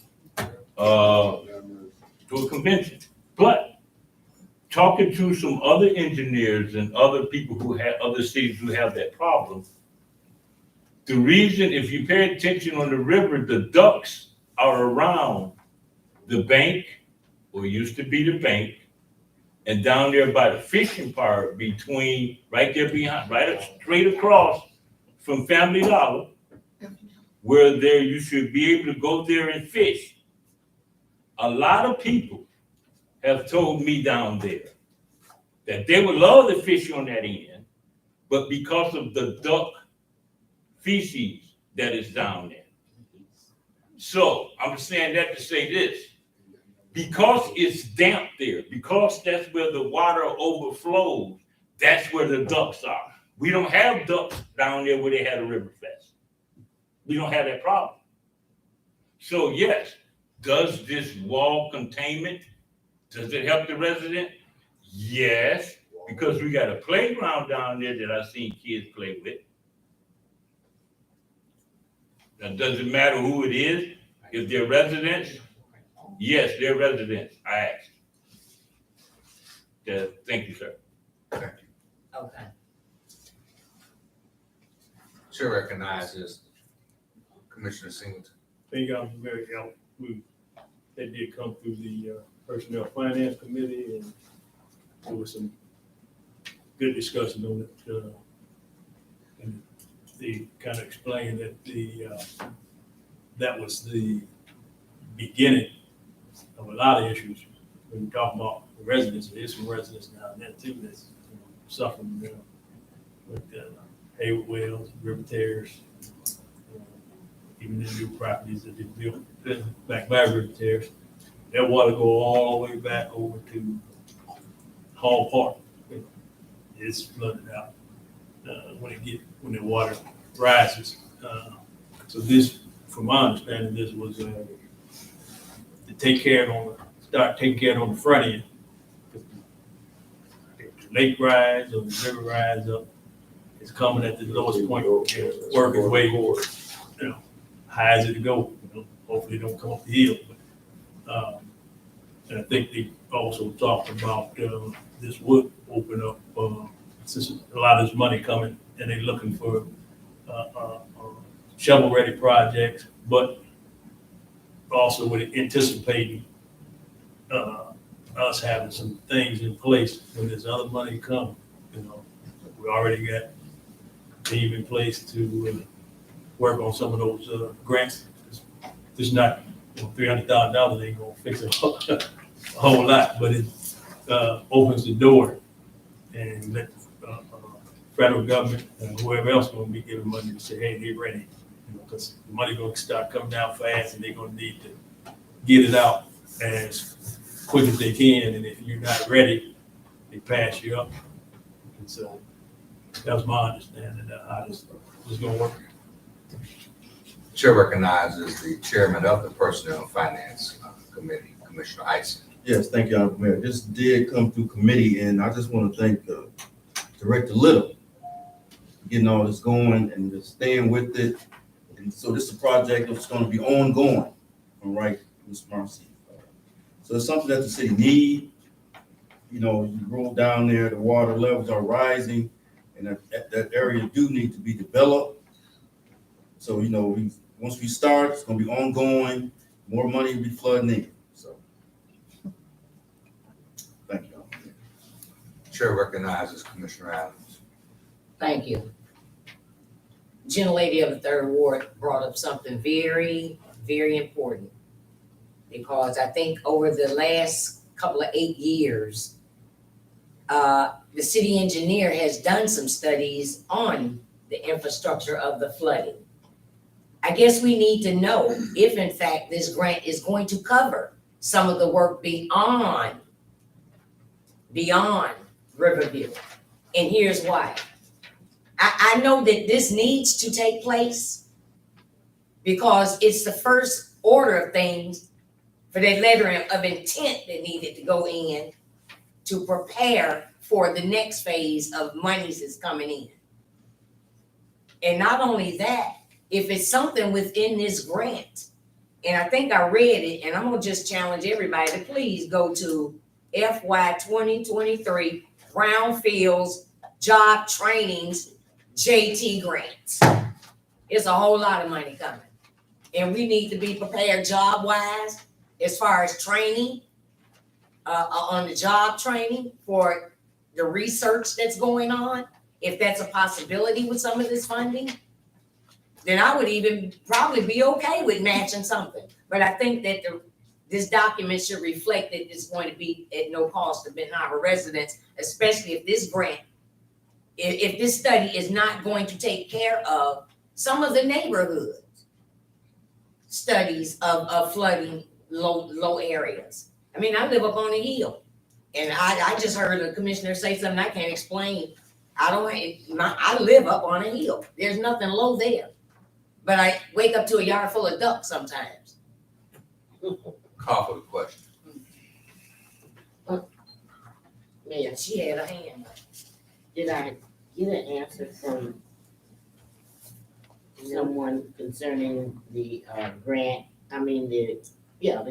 But talking to some other engineers and other people who have, other cities who have that problem, the reason, if you pay attention on the river, the ducks are around the bank, or used to be the bank, and down there by the fishing part between, right there behind, right straight across from Family Dollar, where there you should be able to go there and fish. A lot of people have told me down there that they would love to fish on that end, but because of the duck feces that is down there. So I'm saying that to say this, because it's damp there, because that's where the water overflows, that's where the ducks are. We don't have ducks down there where they had a river fest. We don't have that problem. So yes, does this wall containment, does it help the resident? Yes, because we got a playground down there that I've seen kids play with. Now, does it matter who it is? If they're residents? Yes, they're residents, I asked. Thank you, sir. Thank you. Okay. Chair recognizes Commissioner Singleton. Thank y'all for very helpful. They did come through the Personnel Finance Committee, and there was some good discussion on it. And they kind of explained that that was the beginning of a lot of issues. When we talk about the residents, there is some residents down there too that's suffering with Hayward Wells, River Terrace, even the new properties that they built back by River Terrace. that water go all the way back over to Hall Park. It's flooded out, when the water rises. So this, from my understanding, this was, to start taking care of it on the front end. If the lake rise or the river rise up, it's coming at the lowest point, and work its way, high as it go, hopefully it don't come up the hill. But, and I think they also talked about, this would open up, since a lot of this money coming, and they're looking for, shovel-ready projects, but also with anticipating, us having some things in place when there's other money coming, we already got a team in place to, work on some of those, grants. It's not, $300,000 ain't gonna fix a whole lot, but it, opens the door and let the federal government and whoever else gonna be giving money to say, hey, they're ready. Because the money gonna start coming down fast and they're gonna need to get it out as quick as they can. And if you're not ready, they pass you up. And so that was my understanding of how this was gonna work. Chair recognizes the chairman of the Personnel and Finance Committee, Commissioner Ison. Yes, thank you, Honorable Mayor. This did come through committee, and I just want to thank Director Little for getting all this going and just staying with it. And so this is a project that's going to be ongoing, all right, Ms. Marcy. So it's something that the city need. You roll down there, the water levels are rising, and that area do need to be developed. So, once we start, it's going to be ongoing. More money will be flooding in. So, thank you. Chair recognizes Commissioner Adams. Thank you. Gentlelady of the Third Ward brought up something very, very important. Because I think over the last couple of 8 years, the city engineer has done some studies on the infrastructure of the flooding. I guess we need to know if in fact this grant is going to cover some of the work beyond Riverview. And here's why. I know that this needs to take place because it's the first order of things for that letter of intent that needed to go in to prepare for the next phase of monies that's coming in. And not only that, if it's something within this grant, and I think I read it, and I'm gonna just challenge everybody to please go to FY 2023 Brownfields Job Trainings JT grants. It's a whole lot of money coming. And we need to be prepared job-wise as far as training, on the job training for the research that's going on. If that's a possibility with some of this funding, then I would even probably be okay with matching something. But I think that this document should reflect that it's going to be at no cost to Benton Harbor residents, especially if this grant, if this study is not going to take care of some of the neighborhood studies of flooding low areas. I mean, I live up on a hill, and I just heard a commissioner say something I can't explain. I live up on a hill. There's nothing low there. But I wake up to a yard full of ducks sometimes. Call for the question. Mayor, She had a hand. did I get an answer from someone concerning the grant? I mean, the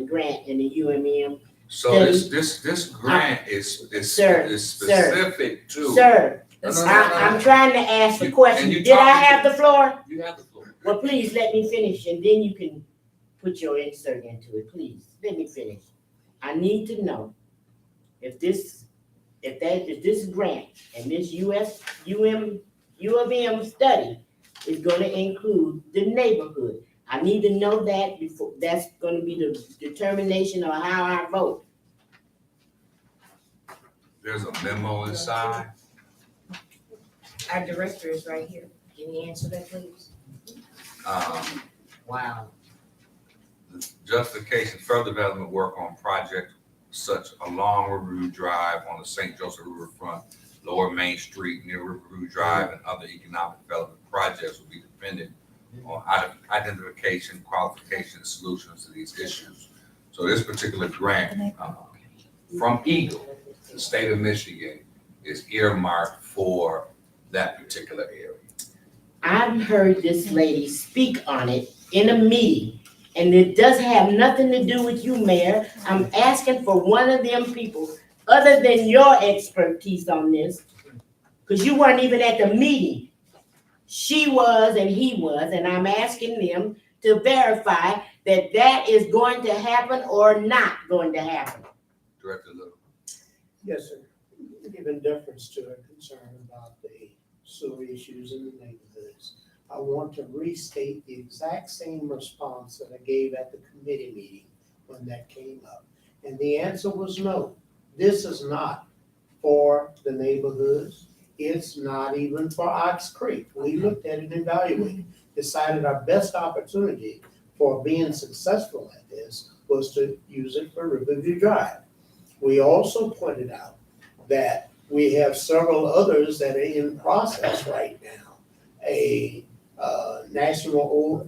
grant and the UMM. So this grant is Sir, specific to. Sir, No, no, no, I'm trying to ask the and question. you Did I talking have to- the floor? You have the floor. Well, please let me finish and then you can put your insert into it, please. Let me finish. I need to know if this grant and this U of M study is gonna include the neighborhood. I need to know that before, that's gonna be the determination of how I vote. There's a memo inside. Our director is right here. Can you answer that, please? Um, Wow. justification, further development work on projects such along Riverview Drive on the St. Joseph Riverfront, Lower Main Street near Riverview Drive, and other economic development projects will be dependent on identification, qualification, and solutions to these issues. So this particular grant from Eagle, the state of Michigan, is earmarked for that particular area. I've heard this lady speak on it in a meeting, and it does have nothing to do with you, Mayor. I'm asking for one of them people, other than your expertise on this, because you weren't even at the meeting. She was and he was, and I'm asking them to verify that that is going to happen or not going to happen. Director Little. Yes, sir. Given deference to a concern about the sewer issues in the neighborhoods, I want to restate the exact same response that I gave at the committee meeting when that came up. And the answer was no. This is not for the neighborhoods. It's not even for Ox Creek. We looked at it and evaluated, decided our best opportunity for being successful at this was to use it for Riverview Drive. We also pointed out that we have several others that are in process right now. A national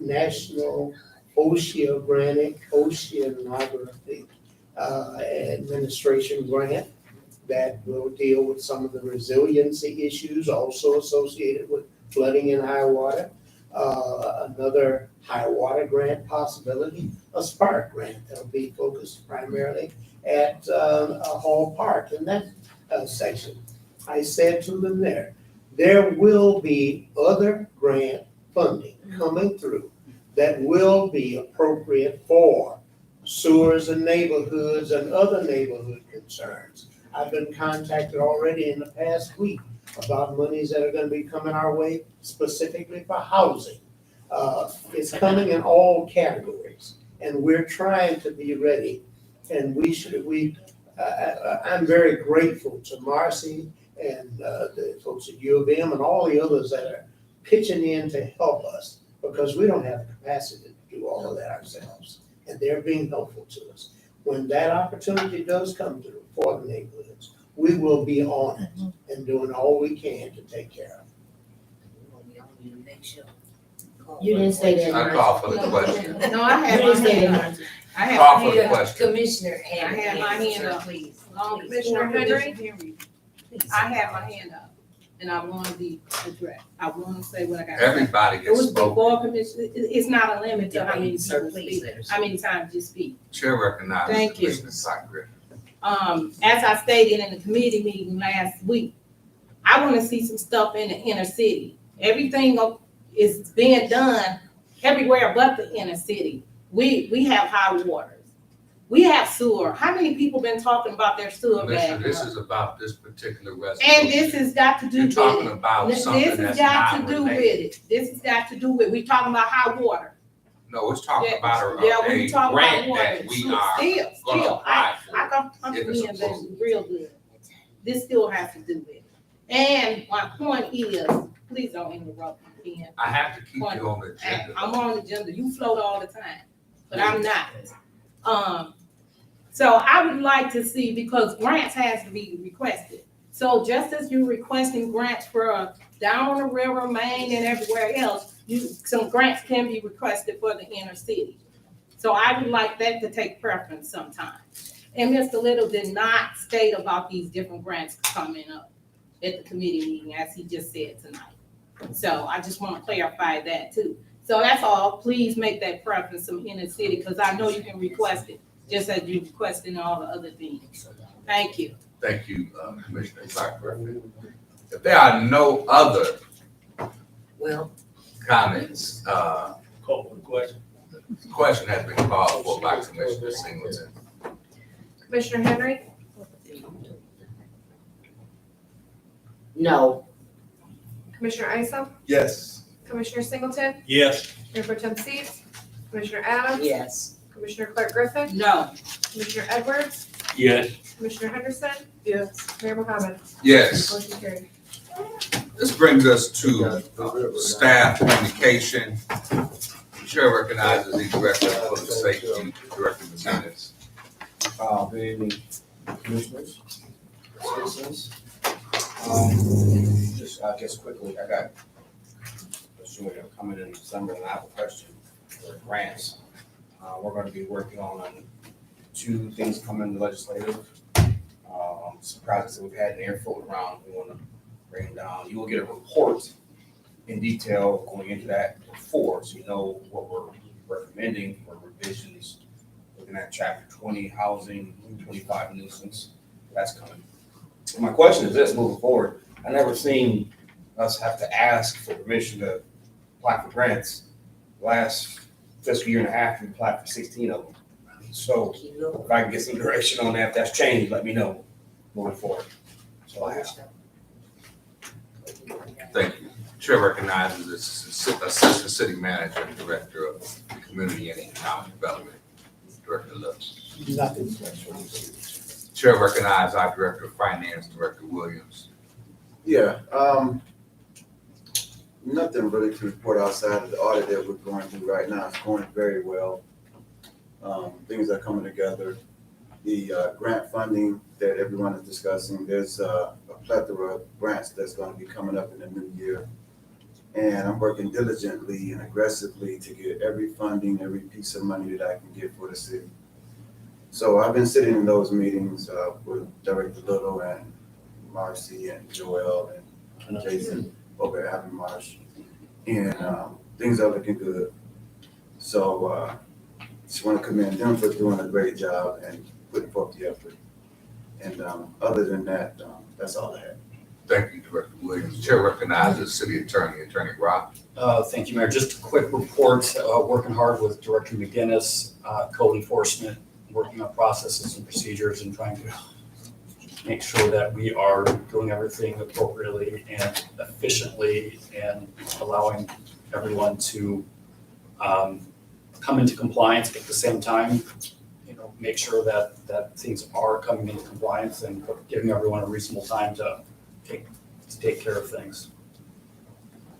oceanography administration grant that will deal with some of the resiliency issues also associated with flooding and high water. Another high water grant possibility, a Spark grant that'll be focused primarily at Hall Park in that section. I said to them there will be other grant funding coming through that will be appropriate for sewers and neighborhoods and other neighborhood concerns. I've been contacted already in the past week about monies that are going to be coming our way specifically for housing. It's coming in all categories, and we're trying to be ready. And I'm very grateful to Marcy and the folks at U of M and all the others that are pitching in to help us, because we don't have the capacity to do all of that ourselves. And they're being helpful to us. When that opportunity does come through for the neighborhoods, we will be on it and doing all we can to take care of it. You didn't say that. I call for the question. No, I have You my didn't say hand that. up. I have Call my for the hand up. question. Commissioner I have my hand up. please. Commissioner Henry, I have my hand up, and I want to be addressed. I want to say what I got to say. Everybody It gets was spoken. before Commissioner, it's not a limit to how many Sir, people please speak, let us- how many times you speak. Chair recognizes Thank you. Commissioner Cypress. As I stated in the committee meeting last week, I want to see some stuff in the inner city. Everything is being done everywhere but the inner city. We have high waters. We have sewer. How many people been talking about their sewer Commissioner, bag? this is about this particular resolution. And this has got to do You're with talking it. about This something has that's got not to do with related. it. This has got to do with, we talking about high water. No, it's talking Yeah, about yeah, a we talking grant about that water. we Still, are gonna still, apply for. I come if it's in that's approved. real good. This still has to do with it. And my point is, please don't interrupt me, Ken. I have to keep you on the agenda. I'm on the agenda. You float all the time, but I'm not. So I would like to see, because grants has to be requested. So just as you're requesting grants for down the river, Maine, and everywhere else, some grants can be requested for the inner city. So I would like that to take preference sometime. And Mr. Little did not state about these different grants coming up at the committee meeting, as he just said tonight. So I just want to clarify that too. So that's all. Please make that preference some inner city, because I know you can request it, just as you requesting all the other things. Thank you. Thank you, Commissioner Cypress. If there are no other comments, Call for the question. question has been called for by Commissioner Singleton. Commissioner Henry, No. Commissioner Isom, Yes. Commissioner Singleton, Yes. Mayor Pro Tem Seats, Commissioner Adams. Yes. Commissioner Clark Griffin, No. Commissioner Edwards, Yes. Commissioner Henderson, Yes. Mayor Mohammed. Yes. Motion carried. This brings us to staff communication. Chair recognizes the Director of Public Safety, Director McGinnis. Good evening, commissioners, citizens. Just, I guess quickly, I got, assuming they're coming in December, and I have a question for grants. We're gonna be working on 2 things coming in the legislative. Some projects that we've had in air float around, we wanna bring them down. You will get a report in detail going into that before, so you know what we're recommending for revisions. Looking at chapter 20, housing, 25 nuisance, that's coming. My question is this, moving forward, I never seen us have to ask for permission to apply for grants. Last fiscal year and a half, we applied for 16 of them. So if I can get some direction on that, if that's changed, let me know moving forward. So I have. Thank you. Chair recognizes the Assistant City Manager and Director of Community and Economic Development, Director Lewis. Nothing. Chair recognizes our Director of Finance, Director Williams. Yeah, nothing really to report outside of the audit that we're going through right now. It's going very well. Things are coming together. The grant funding that everyone is discussing, there's a plethora of grants that's going to be coming up in the new year. And I'm working diligently and aggressively to get every funding, every piece of money that I can get for the city. So I've been sitting in those meetings with Director Little and Marcy and Joel and Jason over at Happy Marsh. And things are looking good. So just want to commend them for doing a great job and putting forth the effort. And other than that, that's all I have. Thank you, Director Williams. Chair recognizes City Attorney, Attorney Rob. Thank you, Mayor. Just a quick report, working hard with Director McGinnis, code enforcement, working on processes and procedures and trying to make sure that we are doing everything appropriately and efficiently and allowing everyone to come into compliance at the same time, make sure that things are coming into compliance and giving everyone a reasonable time to take care of things.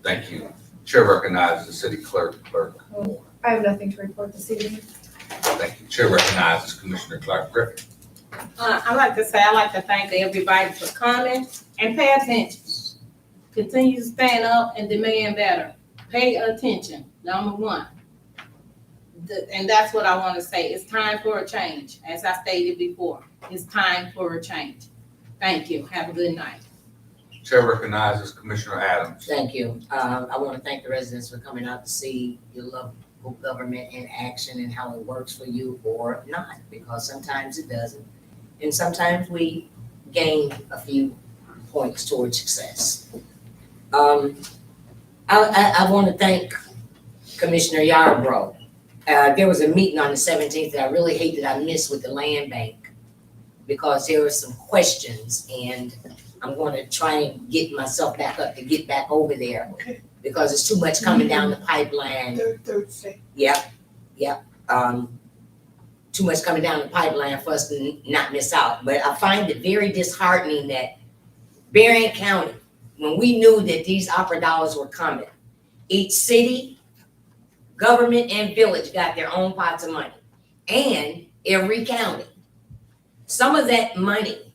Thank you. Chair recognizes the City Clerk. I have nothing to report this evening. Thank you. Chair recognizes Commissioner Clark Griffin. I'd like to thank everybody for coming and pay attention. Continue to stand up and demand better. Pay attention, number one. And that's what I want to say. It's time for a change. As I stated before, it's time for a change. Thank you. Have a good night. Chair recognizes Commissioner Adams. Thank you. I want to thank the residents for coming out to see your local government in action and how it works for you or not, because sometimes it doesn't. And sometimes we gain a few points towards success. I want to thank Commissioner Yarbrough. There was a meeting on the 17th that I really hate that I missed with the land bank because there were some questions, and I'm going to try and get myself back up to get back over there because it's too much coming down the pipeline. Thursday. Yep. Too much coming down the pipeline for us to not miss out. But I find it very disheartening that Berrien County, when we knew that these opera dollars were coming, each city, government, and village got their own pots of money, and every county. Some of that money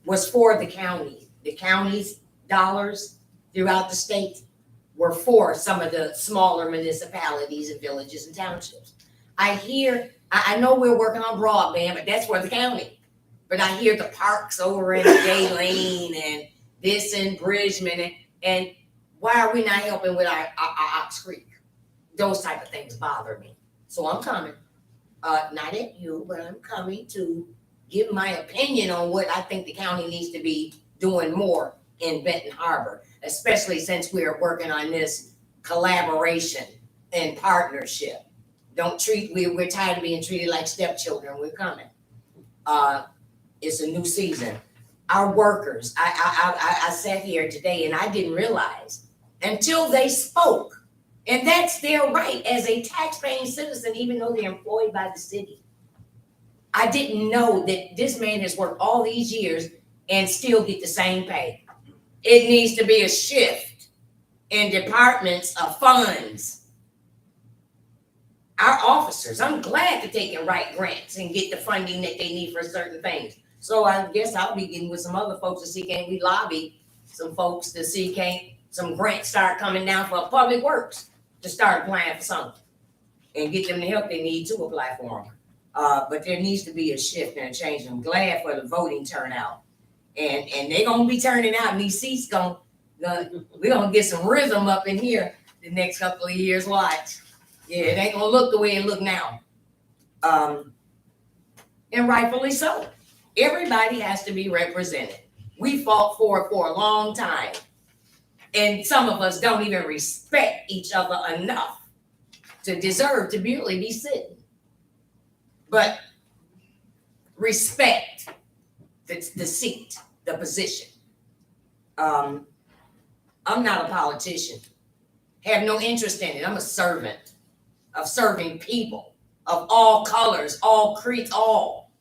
was for the county. The county's dollars throughout the state were for some of the smaller municipalities and villages and townships. I know we're working on broadband, but that's for the county. But I hear the parks over in Gay Lane and this in Bridgman, and why are we not helping with our Ox Creek? Those type of things bother me. So I'm coming, not at you, but I'm coming to give my opinion on what I think the county needs to be doing more in Benton Harbor, especially since we're working on this collaboration and partnership. We're tired of being treated like stepchildren. We're coming. It's a new season. Our workers, I sat here today and I didn't realize until they spoke, and that's their right as a tax-paying citizen, even though they're employed by the city. I didn't know that this man has worked all these years and still get the same pay. It needs to be a shift in departments of funds our officers. I'm glad that they can write grants and get the funding that they need for certain things. So I guess I'll be getting with some other folks to see, can we lobby some folks to see, can some grants start coming down for public works to start applying for something and get them the help they need to apply for them. But there needs to be a shift and a change. I'm glad for the voting turnout. And they're gonna be turning out and these seats we're gonna get some rhythm up in here the next couple of years. Watch. Yeah, it ain't gonna look the way it look now. And rightfully so. Everybody has to be represented. We fought for it for a long time. And some of us don't even respect each other enough to deserve to really be sitting. But respect the seat, the position. I'm not a politician. Have no interest in it. I'm a servant of serving people of all colors, all creeds, all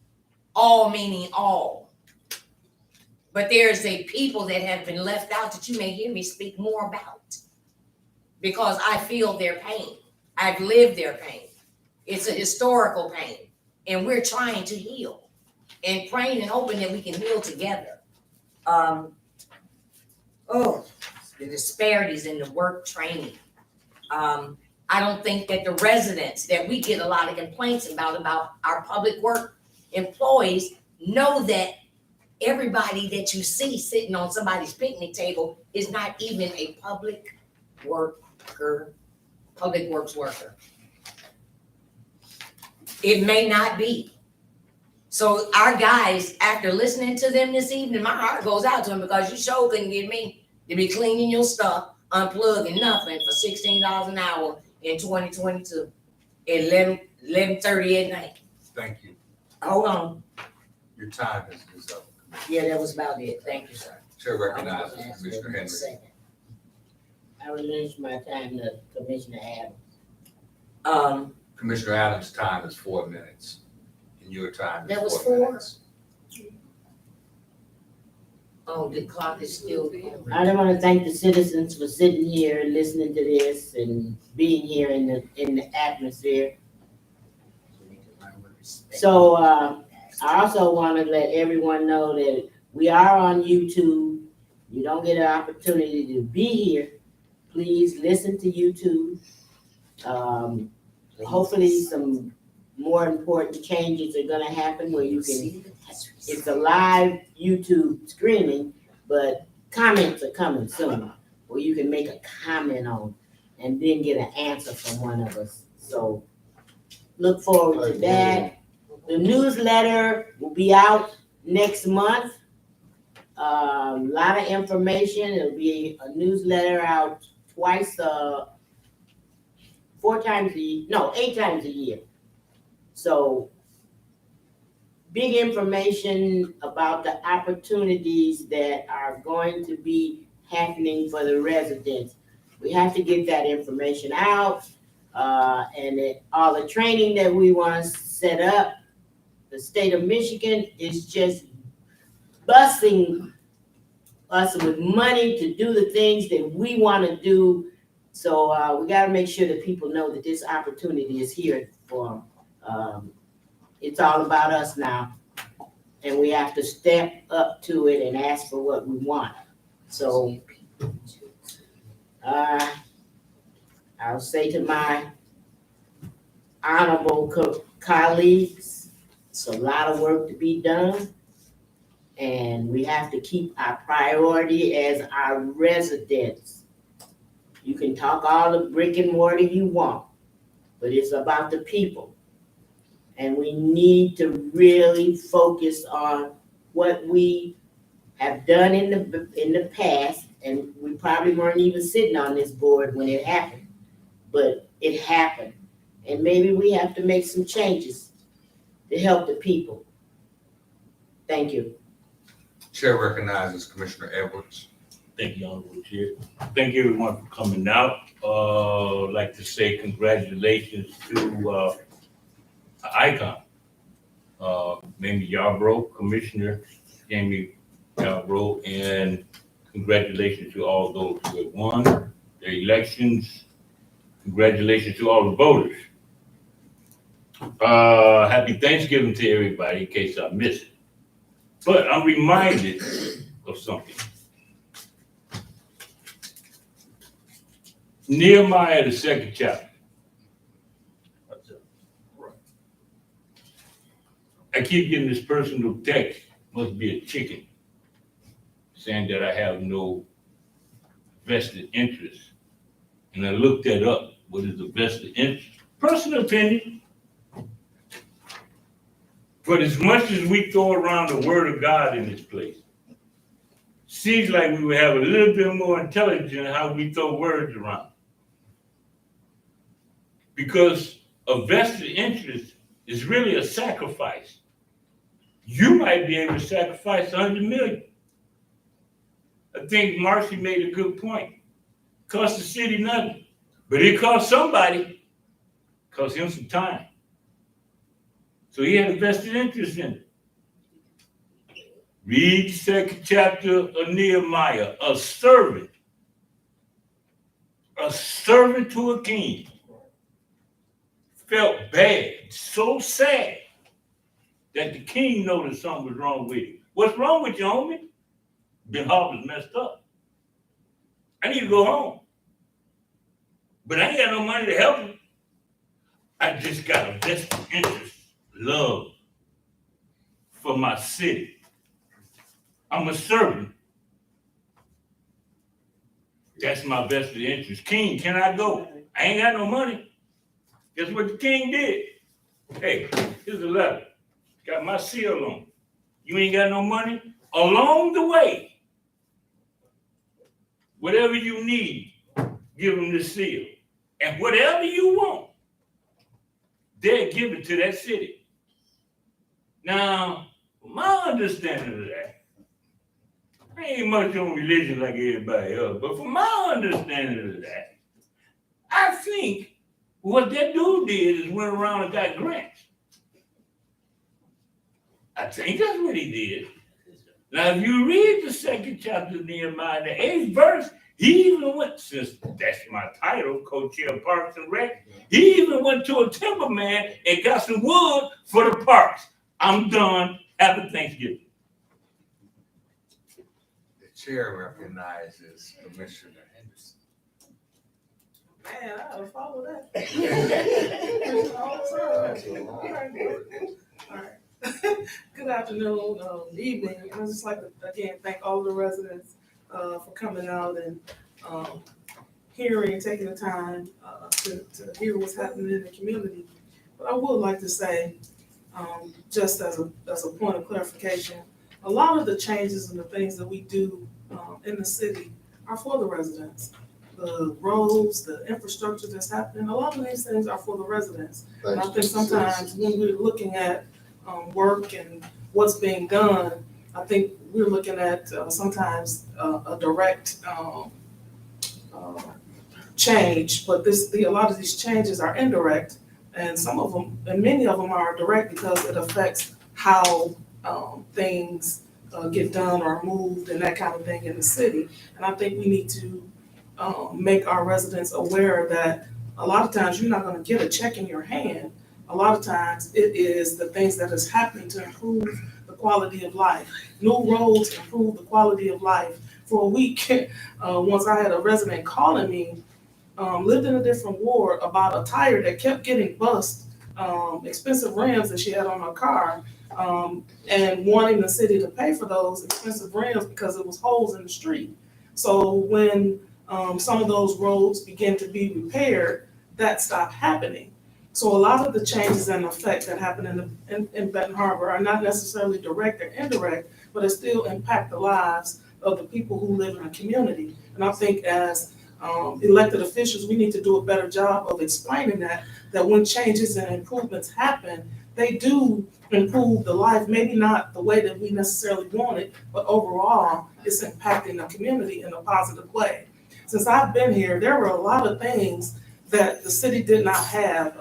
meaning all. But there's a people that have been left out that you may hear me speak more about because I feel their pain. I've lived their pain. It's a historical pain, and we're trying to heal and praying and hoping that we can heal together. The disparities in the work training. I don't think that the residents that we get a lot of complaints about our public work employees know that everybody that you see sitting on somebody's picnic table is not even a public works worker. It may not be. So our guys, after listening to them this evening, my heart goes out to them because you sure couldn't get me to be cleaning your stuff, unplugging nothing for $16 an hour in 2022 at 11:30 at night. Thank you. Hold on. Your time is up. Yeah, that was about it. Thank you, sir. Chair recognizes Commissioner Henry. I relinquish my time to Commissioner Adams. Commissioner Adams' time is 4 minutes, and your time That was is 4 4? minutes. Oh, the clock is still. I just want to thank the citizens for sitting here and listening to this and being here in the atmosphere. So I also want to let everyone know that we are on YouTube. You don't get an opportunity to be here. Please listen to YouTube. Hopefully some more important changes are gonna happen where you can, it's a live YouTube streaming, but comments are coming soon, where you can make a comment on and then get an answer from one of us. So look forward to that. The newsletter will be out next month. A lot of information. It'll be a newsletter out twice, 8 times a year. So big information about the opportunities that are going to be happening for the residents. We have to get that information out, and all the training that we want to set up. The state of Michigan is just busing us with money to do the things that we want to do. So we got to make sure that people know that this opportunity is here for them. It's all about us now, and we have to step up to it and ask for what we want. So I'll say to my honorable colleagues, it's a lot of work to be done, and we have to keep our priority as our residents. You can talk all the brick and mortar you want, but it's about the people. And we need to really focus on what we have done in the past, and we probably weren't even sitting on this board when it happened, but it happened. And maybe we have to make some changes to help the people. Thank you. Chair recognizes Commissioner Edwards. Thank you, Honorable Chair. Thank you everyone for coming out. I'd like to say congratulations to Icon. Mamie Yarbrough, Commissioner Jamie Yarbrough, and congratulations to all those who have won the elections. Congratulations to all the voters Happy Thanksgiving to everybody in case I miss it. But I'm reminded of something. Nehemiah, the second chapter. I keep getting this personal text, must be a chicken, saying that I have no vested interest. And I looked that up. What is the vested interest? Personal opinion. But as much as we throw around the word of God in this place, seems like we would have a little bit more intelligence in how we throw words around. Because a vested interest is really a sacrifice. You might be able to sacrifice 100 million. I think Marcy made a good point. Cost the city nothing, but it cost somebody. Cost him some time. So he had a vested interest in it. Read the second chapter of Nehemiah. A servant to a king, felt bad, so sad, that the king noticed something was wrong with him. What's wrong with you, homie? Ben Harper's messed up. I need to go home. But I ain't got no money to help him. I just got a vested interest, love for my city. I'm a servant. That's my vested interest. King, can I go? I ain't got no money. Guess what the king did? Hey, here's a letter. Got my seal on it. You ain't got no money? Along the way, whatever you need, give them the seal. And whatever you want, they'll give it to that city. Now, my understanding of that, I ain't much on religion like everybody else, but from my understanding of that, I think what that dude did is went around and got grants. I think that's what he did. Now, if you read the second chapter of Nehemiah, the 8th verse, he even went, since that's my title, co-chair of Parks and Rec, he even went to a timberman and got some wood for the parks. I'm done. Happy Thanksgiving. The chair recognizes Commissioner Henderson. Man, I gotta follow that. All right. Good afternoon, evening. And I'd just like to, again, thank all of the residents for coming out and hearing, taking the time to hear what's happening in the community. But I would like to say, just as a point of clarification, a lot of the changes and the things that we do in the city are for the residents. The roads, the infrastructure that's happening, a lot of these things are for the residents. And I think sometimes when we're looking at work and what's being done, I think we're looking at sometimes a direct change, but a lot of these changes are indirect, and some of them, and many of them are direct because it affects how things get done or moved and that kind of thing in the city. And I think we need to make our residents aware that a lot of times you're not going to get a check in your hand. A lot of times it is the things that is happening to improve the quality of life. New roads improve the quality of life. For a week, once I had a resident calling me, lived in a different ward, about a tire that kept getting bust, expensive rims that she had on her car, and wanting the city to pay for those expensive rims because it was holes in the street. So when some of those roads began to be repaired, that stopped happening. So a lot of the changes and effect that happen in Benton Harbor are not necessarily direct or indirect, but it still impact the lives of the people who live in the community. And I think as elected officials, we need to do a better job of explaining that when changes and improvements happen, they do improve the life, maybe not the way that we necessarily want it, but overall, it's impacting the community in a positive way. Since I've been here, there were a lot of things that the city did not have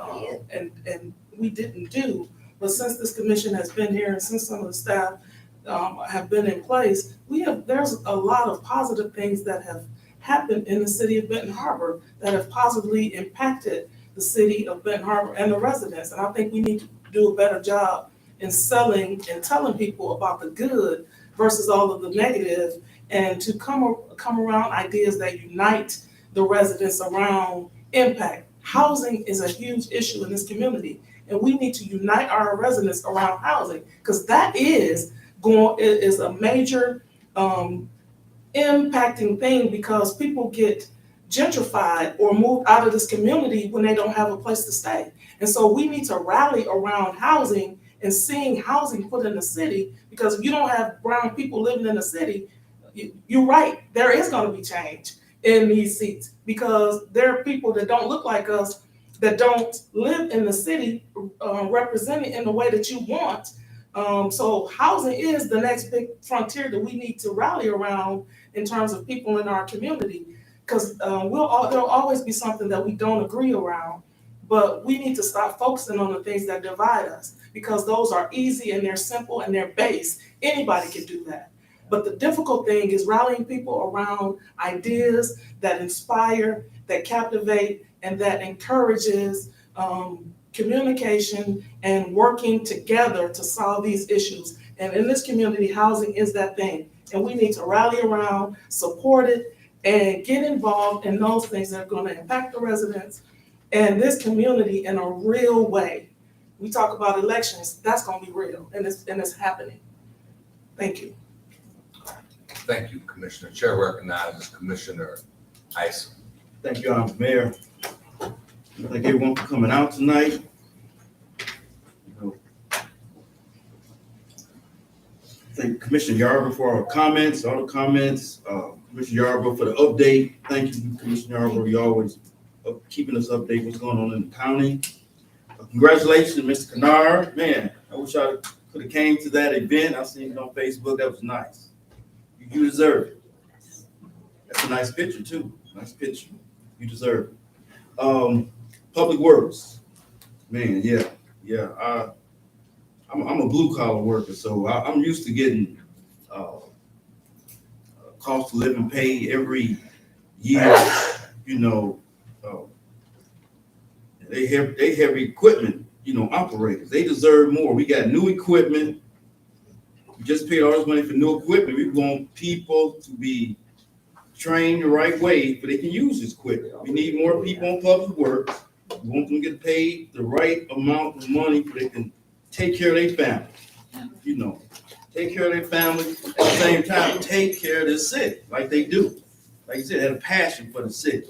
and we didn't do. But since this commission has been here and since some of the staff have been in place, there's a lot of positive things that have happened in the city of Benton Harbor that have positively impacted the city of Benton Harbor and the residents. And I think we need to do a better job in selling and telling people about the good versus all of the negative, and to come around ideas that unite the residents around impact. Housing is a huge issue in this community, and we need to unite our residents around housing, because that is a major impacting thing, because people get gentrified or moved out of this community when they don't have a place to stay. And so we need to rally around housing and seeing housing put in the city, because if you don't have brown people living in the city, you're right, there is going to be change in these seats, because there are people that don't look like us that don't live in the city represented in the way that you want. So housing is the next big frontier that we need to rally around in terms of people in our community, because there'll always be something that we don't agree around, but we need to stop focusing on the things that divide us, because those are easy and they're simple and they're base. Anybody can do that. But the difficult thing is rallying people around ideas that inspire, that captivate, and that encourages communication and working together to solve these issues. And in this community, housing is that thing. And we need to rally around, support it, and get involved in those things that are going to impact the residents and this community in a real way. We talk about elections, that's going to be real, and it's happening. Thank you. Thank you, Commissioner. Chair recognizes Commissioner Isom. Thank you, Mayor. Thank everyone for coming out tonight. Thank Commissioner Yarborough for all the comments. Commissioner Yarborough for the update. Thank you, Commissioner Yarborough. You always keeping us updated what's going on in the county. Congratulations, Mr. Kennard. Man, I wish I could have came to that event. I seen it on Facebook. That was nice. You deserve it. That's a nice picture too. Nice picture. You deserve it. Public Works. Man, yeah. I'm a blue collar worker, so I'm used to getting cost of living paid every year. You know, they have equipment. You know, operators. They deserve more. We got new equipment. We just paid all this money for new equipment. We want people to be trained the right way so they can use this equipment. We need more people on public works. We want them to get paid the right amount of money so they can take care of their family. You know, take care of their family, at the same time, take care of the city like they do. Like you said, had a passion for the city.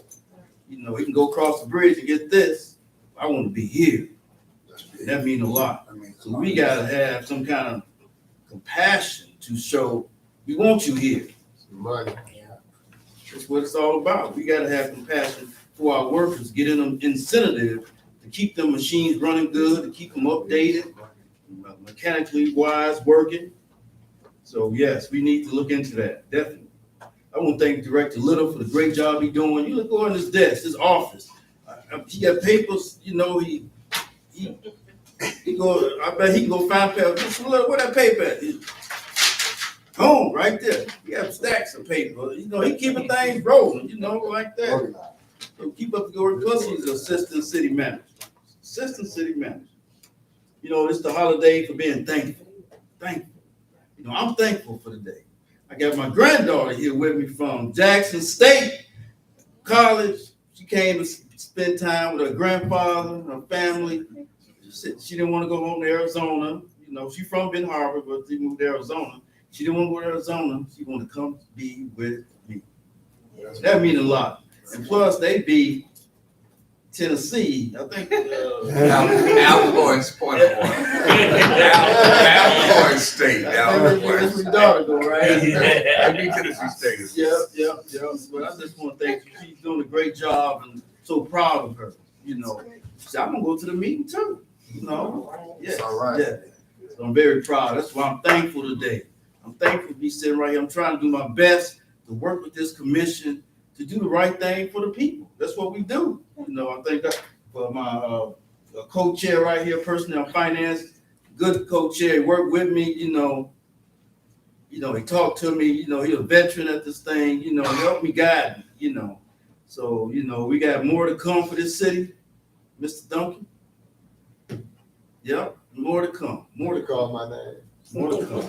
You know, we can go across the bridge and get this. I want to be here. That means a lot. So we got to have some kind of compassion to show we want you here. Money. That's what it's all about. We got to have compassion for our workers, getting them incentive to keep them machines running good, to keep them updated, mechanically wise, working. So yes, we need to look into that, definitely. I want to thank Director Little for the great job he's doing. You look on his desk, his office. He got papers, you know, he go, I bet he can go find papers. Where that paper at? Boom, right there. He got stacks of paper. You know, he keeping things rolling, you know, like that. So keep up the good work. Plus, he's an assistant city manager. Assistant city manager. You know, it's the holiday for being thankful. Thankful. You know, I'm thankful for the day. I got my granddaughter here with me from Jackson State College. She came to spend time with her grandfather, her family. She didn't want to go home to Arizona. You know, she's from Benton Harbor, but she moved to Arizona. She didn't want to go to Arizona. She wanted to come be with me. That means a lot. And plus, they beat Tennessee. I think. Alcorn Point. Alcorn State. That's where your daughter go, right? I beat Tennessee State. Yep. But I just want to thank you. She's doing a great job, and so proud of her. You know, so I'm gonna go to the meeting too. You know, yes, all right. Yeah. So I'm very proud. That's why I'm thankful today. I'm thankful to be sitting right here. I'm trying to do my best to work with this commission to do the right thing for the people. That's what we do. You know, I thank God for my co-chair right here, personnel finance, good co-chair. He worked with me, you know, he talked to me, you know, he's a veteran at this thing, you know, he helped me guide me, you know. So, you know, we got more to come for this city. Mr. Duncan? Yep, more to come, more to Call come. my name. More to come.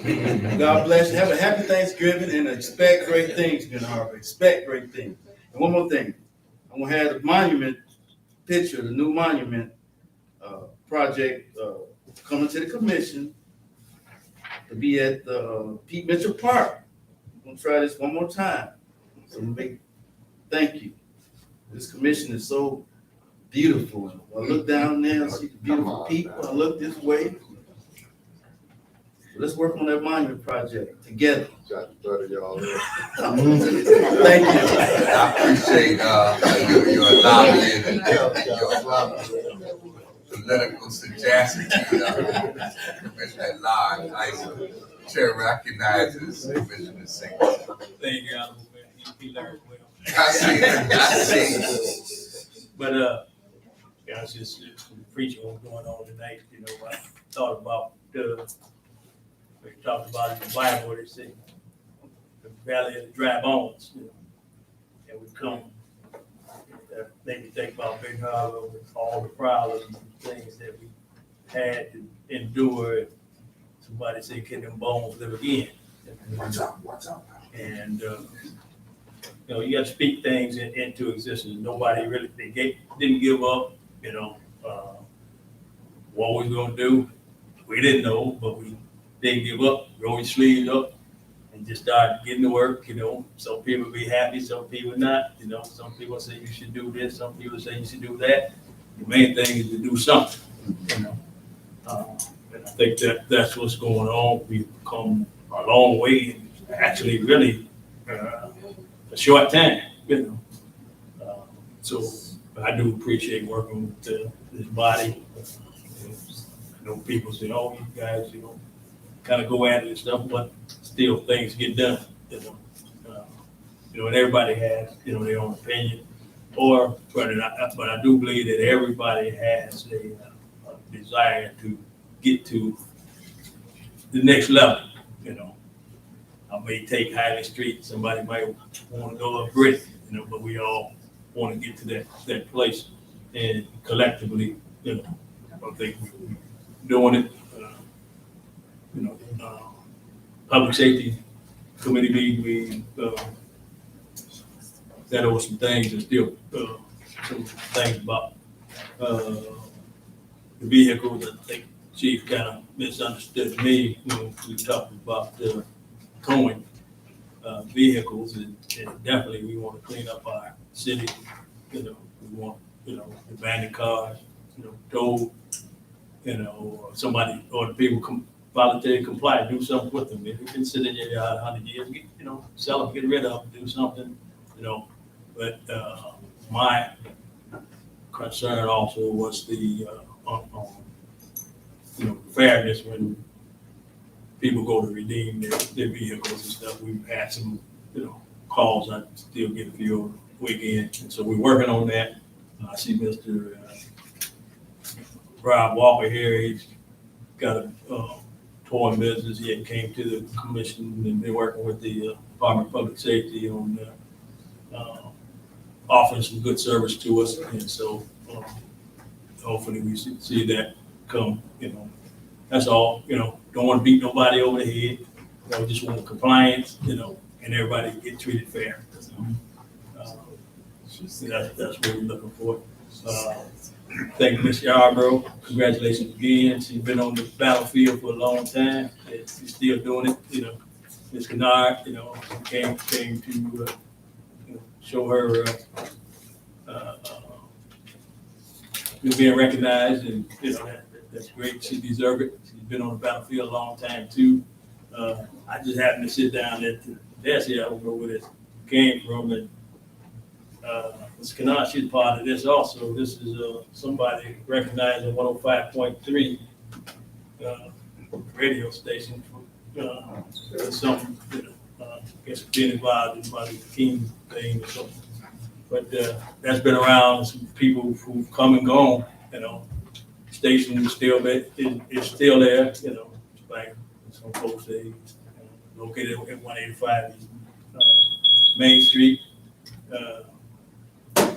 God bless you. Have a happy Thanksgiving and expect great things, Ben Harper. Expect great things. And one more thing. I'm gonna have the monument picture, the new monument project coming to the commission to be at the Pete Mitchell Park. I'm gonna try this one more time. So thank you. This commission is so beautiful. I look down there, I see the beautiful people. I look this way. Let's work on that monument project together. Got to butter y'all in. Thank you. I appreciate your lobbying, your political sagacity, Commissioner at large. Chair recognizes Commissioner Singh. Thank you, Honorable Mayor. He learned well. I see. But, yeah, it's just preaching what's going on tonight, you know, I thought about, we talked about in the Bible, where they say, the valley of the dry bones, you know, and we come, that made me think about Big Harbor with all the problems and things that we had to endure. Somebody said, can them bones live again? Watch out. And, you know, you got to speak things into existence. Nobody really, didn't give up, you know, what we gonna do. We didn't know, but we didn't give up, roll your sleeves up and just start getting to work, you know. Some people be happy, some people not, you know. Some people say you should do this, some people say you should do that. The main thing is to do something, you know. And I think that's what's going on. We've come a long way, actually really a short time, you know. So I do appreciate working with this body. I know people say, oh, you guys, you know, kind of go at it and stuff, but still things get done, you know. You know, and everybody has, you know, their own opinion, but I do believe that everybody has a desire to get to the next level, you know. I may take Highland Street, somebody might want to go up Britain, you know, but we all want to get to that place, and collectively, you know, I think we're doing it. You know, Public Safety Committee meeting, we got over some things and still some things about the vehicles. I think Chief kind of misunderstood me when we talked about towing vehicles, and definitely we want to clean up our city. You know, we want, you know, abandoned cars, you know, towed, you know, or somebody, or the people voluntarily comply, do something with them. If you can sit in your yard 100 years, you know, sell them, get rid of them, do something, you know. But my concern also was the, you know, fairness when people go to redeem their vehicles and stuff. We've had some, you know, calls. I still get a few weekend, and so we're working on that. I see Mr. Rob Walker here. He's got a towing business. He had came to the commission and been working with the Department of Public Safety on offering some good service to us, and so hopefully we see that come. You know, that's all. You know, don't want to beat nobody over the head. You know, just want compliance. You know, and everybody get treated fair. That's what we're looking for. Thank you, Ms. Yarborough. Congratulations again. She's been on the battlefield for a long time. She's still doing it. You know, Ms. Kennard, you know, came to you know, show her being recognized, and you know that's great. She deserves it. She's been on the battlefield a long time too. I just happened to sit down at the desk here. I don't know where this came from, and Ms. Kennard, she's part of this also. This is somebody recognized at 105.3 radio station for something, you know, I guess being involved in Martin Luther King thing or something. But that's been around. Some people who've come and gone, you know. Station is still there, you know. Like some folks say, located at 185 Main Street.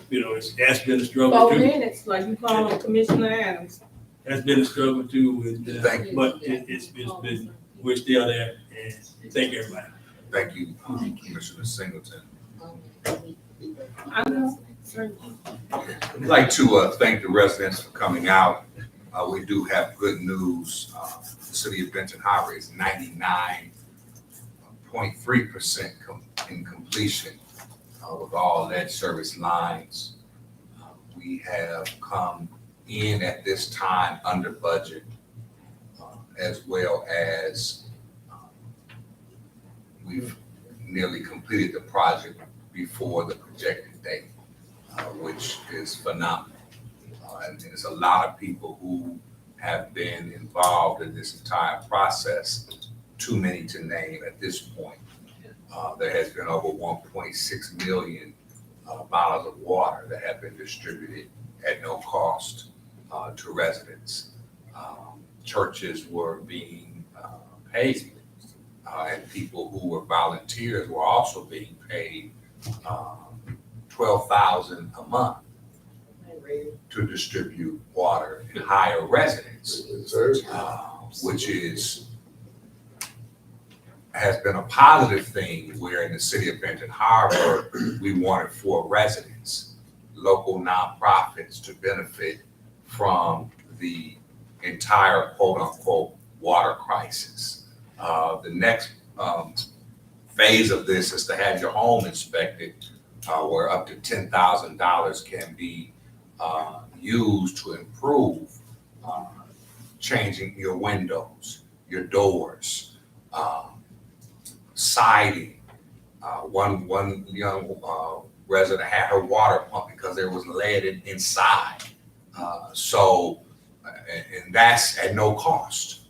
You know, that's been a struggle 4 too. minutes, like you call him Commissioner Adams. That's been a struggle too with, Thank you. but it's been, we're still there, and thank everybody. Thank you, Commissioner Singleton. I know. I'd like to thank the residents for coming out. We do have good news. The city of Benton Harbor is 99.3% in completion with all lead service lines. We have come in at this time under budget, as well as we've nearly completed the project before the projected date, which is phenomenal. And there's a lot of people who have been involved in this entire process, too many to name at this point. There has been over 1.6 million bottles of water that have been distributed at no cost to residents. Churches were being paid, and people who were volunteers were also being paid $12,000 a month to distribute water and hire residents, which has been a positive thing, where in the city of Benton Harbor, we wanted for residents, local nonprofits to benefit from the entire quote unquote water crisis. The next phase of this is to have your home inspected, where up to $10,000 can be used to improve changing your windows, your doors, siding. One young resident had her water pumped because there was lead inside. And that's at no cost.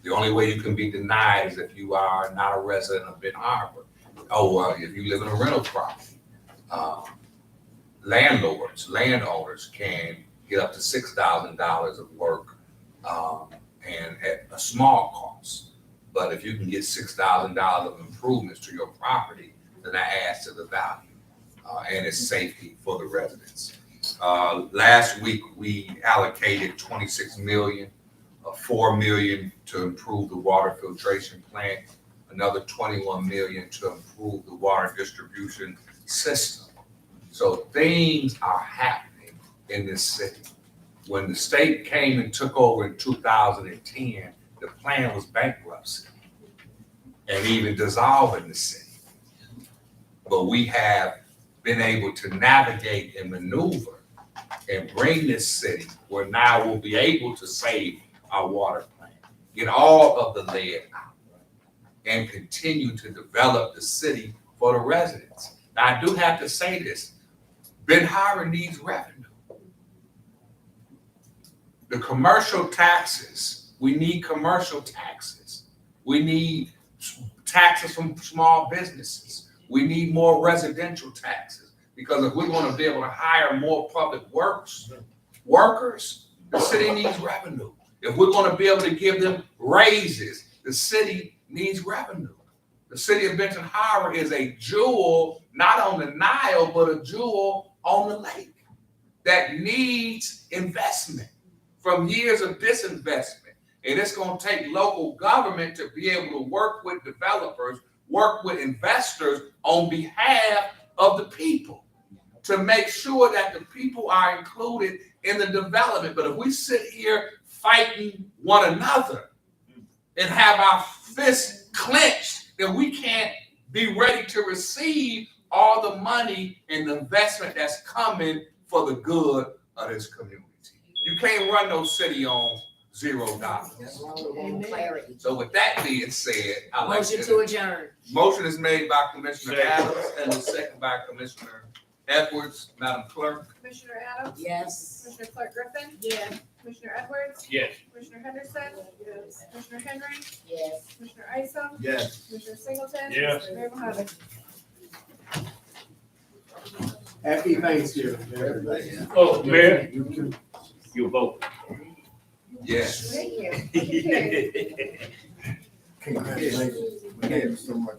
The only way you can be denied is if you are not a resident of Benton Harbor, or if you live in a rental property. Landowners can get up to $6,000 of work, and at a small cost. But if you can get $6,000 of improvements to your property, then that adds to the value, and it's safety for the residents. Last week, we allocated $26 million, $4 million to improve the water filtration plant, another $21 million to improve the water distribution system. So things are happening in this city. When the state came and took over in 2010, the plan was bankruptcy and even dissolving the city. But we have been able to navigate and maneuver and bring this city where now we'll be able to save our water plant, get all of the lead out, and continue to develop the city for the residents. Now, I do have to say this, Benton Harbor needs revenue. The commercial taxes, we need commercial taxes. We need taxes from small businesses. We need more residential taxes, because if we're going to be able to hire more public works workers, the city needs revenue. If we're going to be able to give them raises, the city needs revenue. The city of Benton Harbor is a jewel, not on the Nile, but a jewel on the lake that needs investment from years of disinvestment. And it's going to take local government to be able to work with developers, work with investors on behalf of the people to make sure that the people are included in the development. But if we sit here fighting one another and have our fists clenched, then we can't be ready to receive all the money and the investment that's coming for the good of this community. You can't run no city on $0. Clarity. So with that being said, I like Motion to adjourn. Motion is made by Commissioner Adams and the second by Commissioner Edwards. Madam Clerk? Commissioner Adams? Yes. Commissioner Clark Griffin? Yes. Commissioner Edwards? Yes. Commissioner Henderson? Yes. Commissioner Henry? Yes. Commissioner Isom? Yes. Commissioner Singleton? Yes. Mayor Mohammed? Happy Thanksgiving, everybody. Oh, Mayor, you vote. Yes. Thank you. Congratulations. We have so much.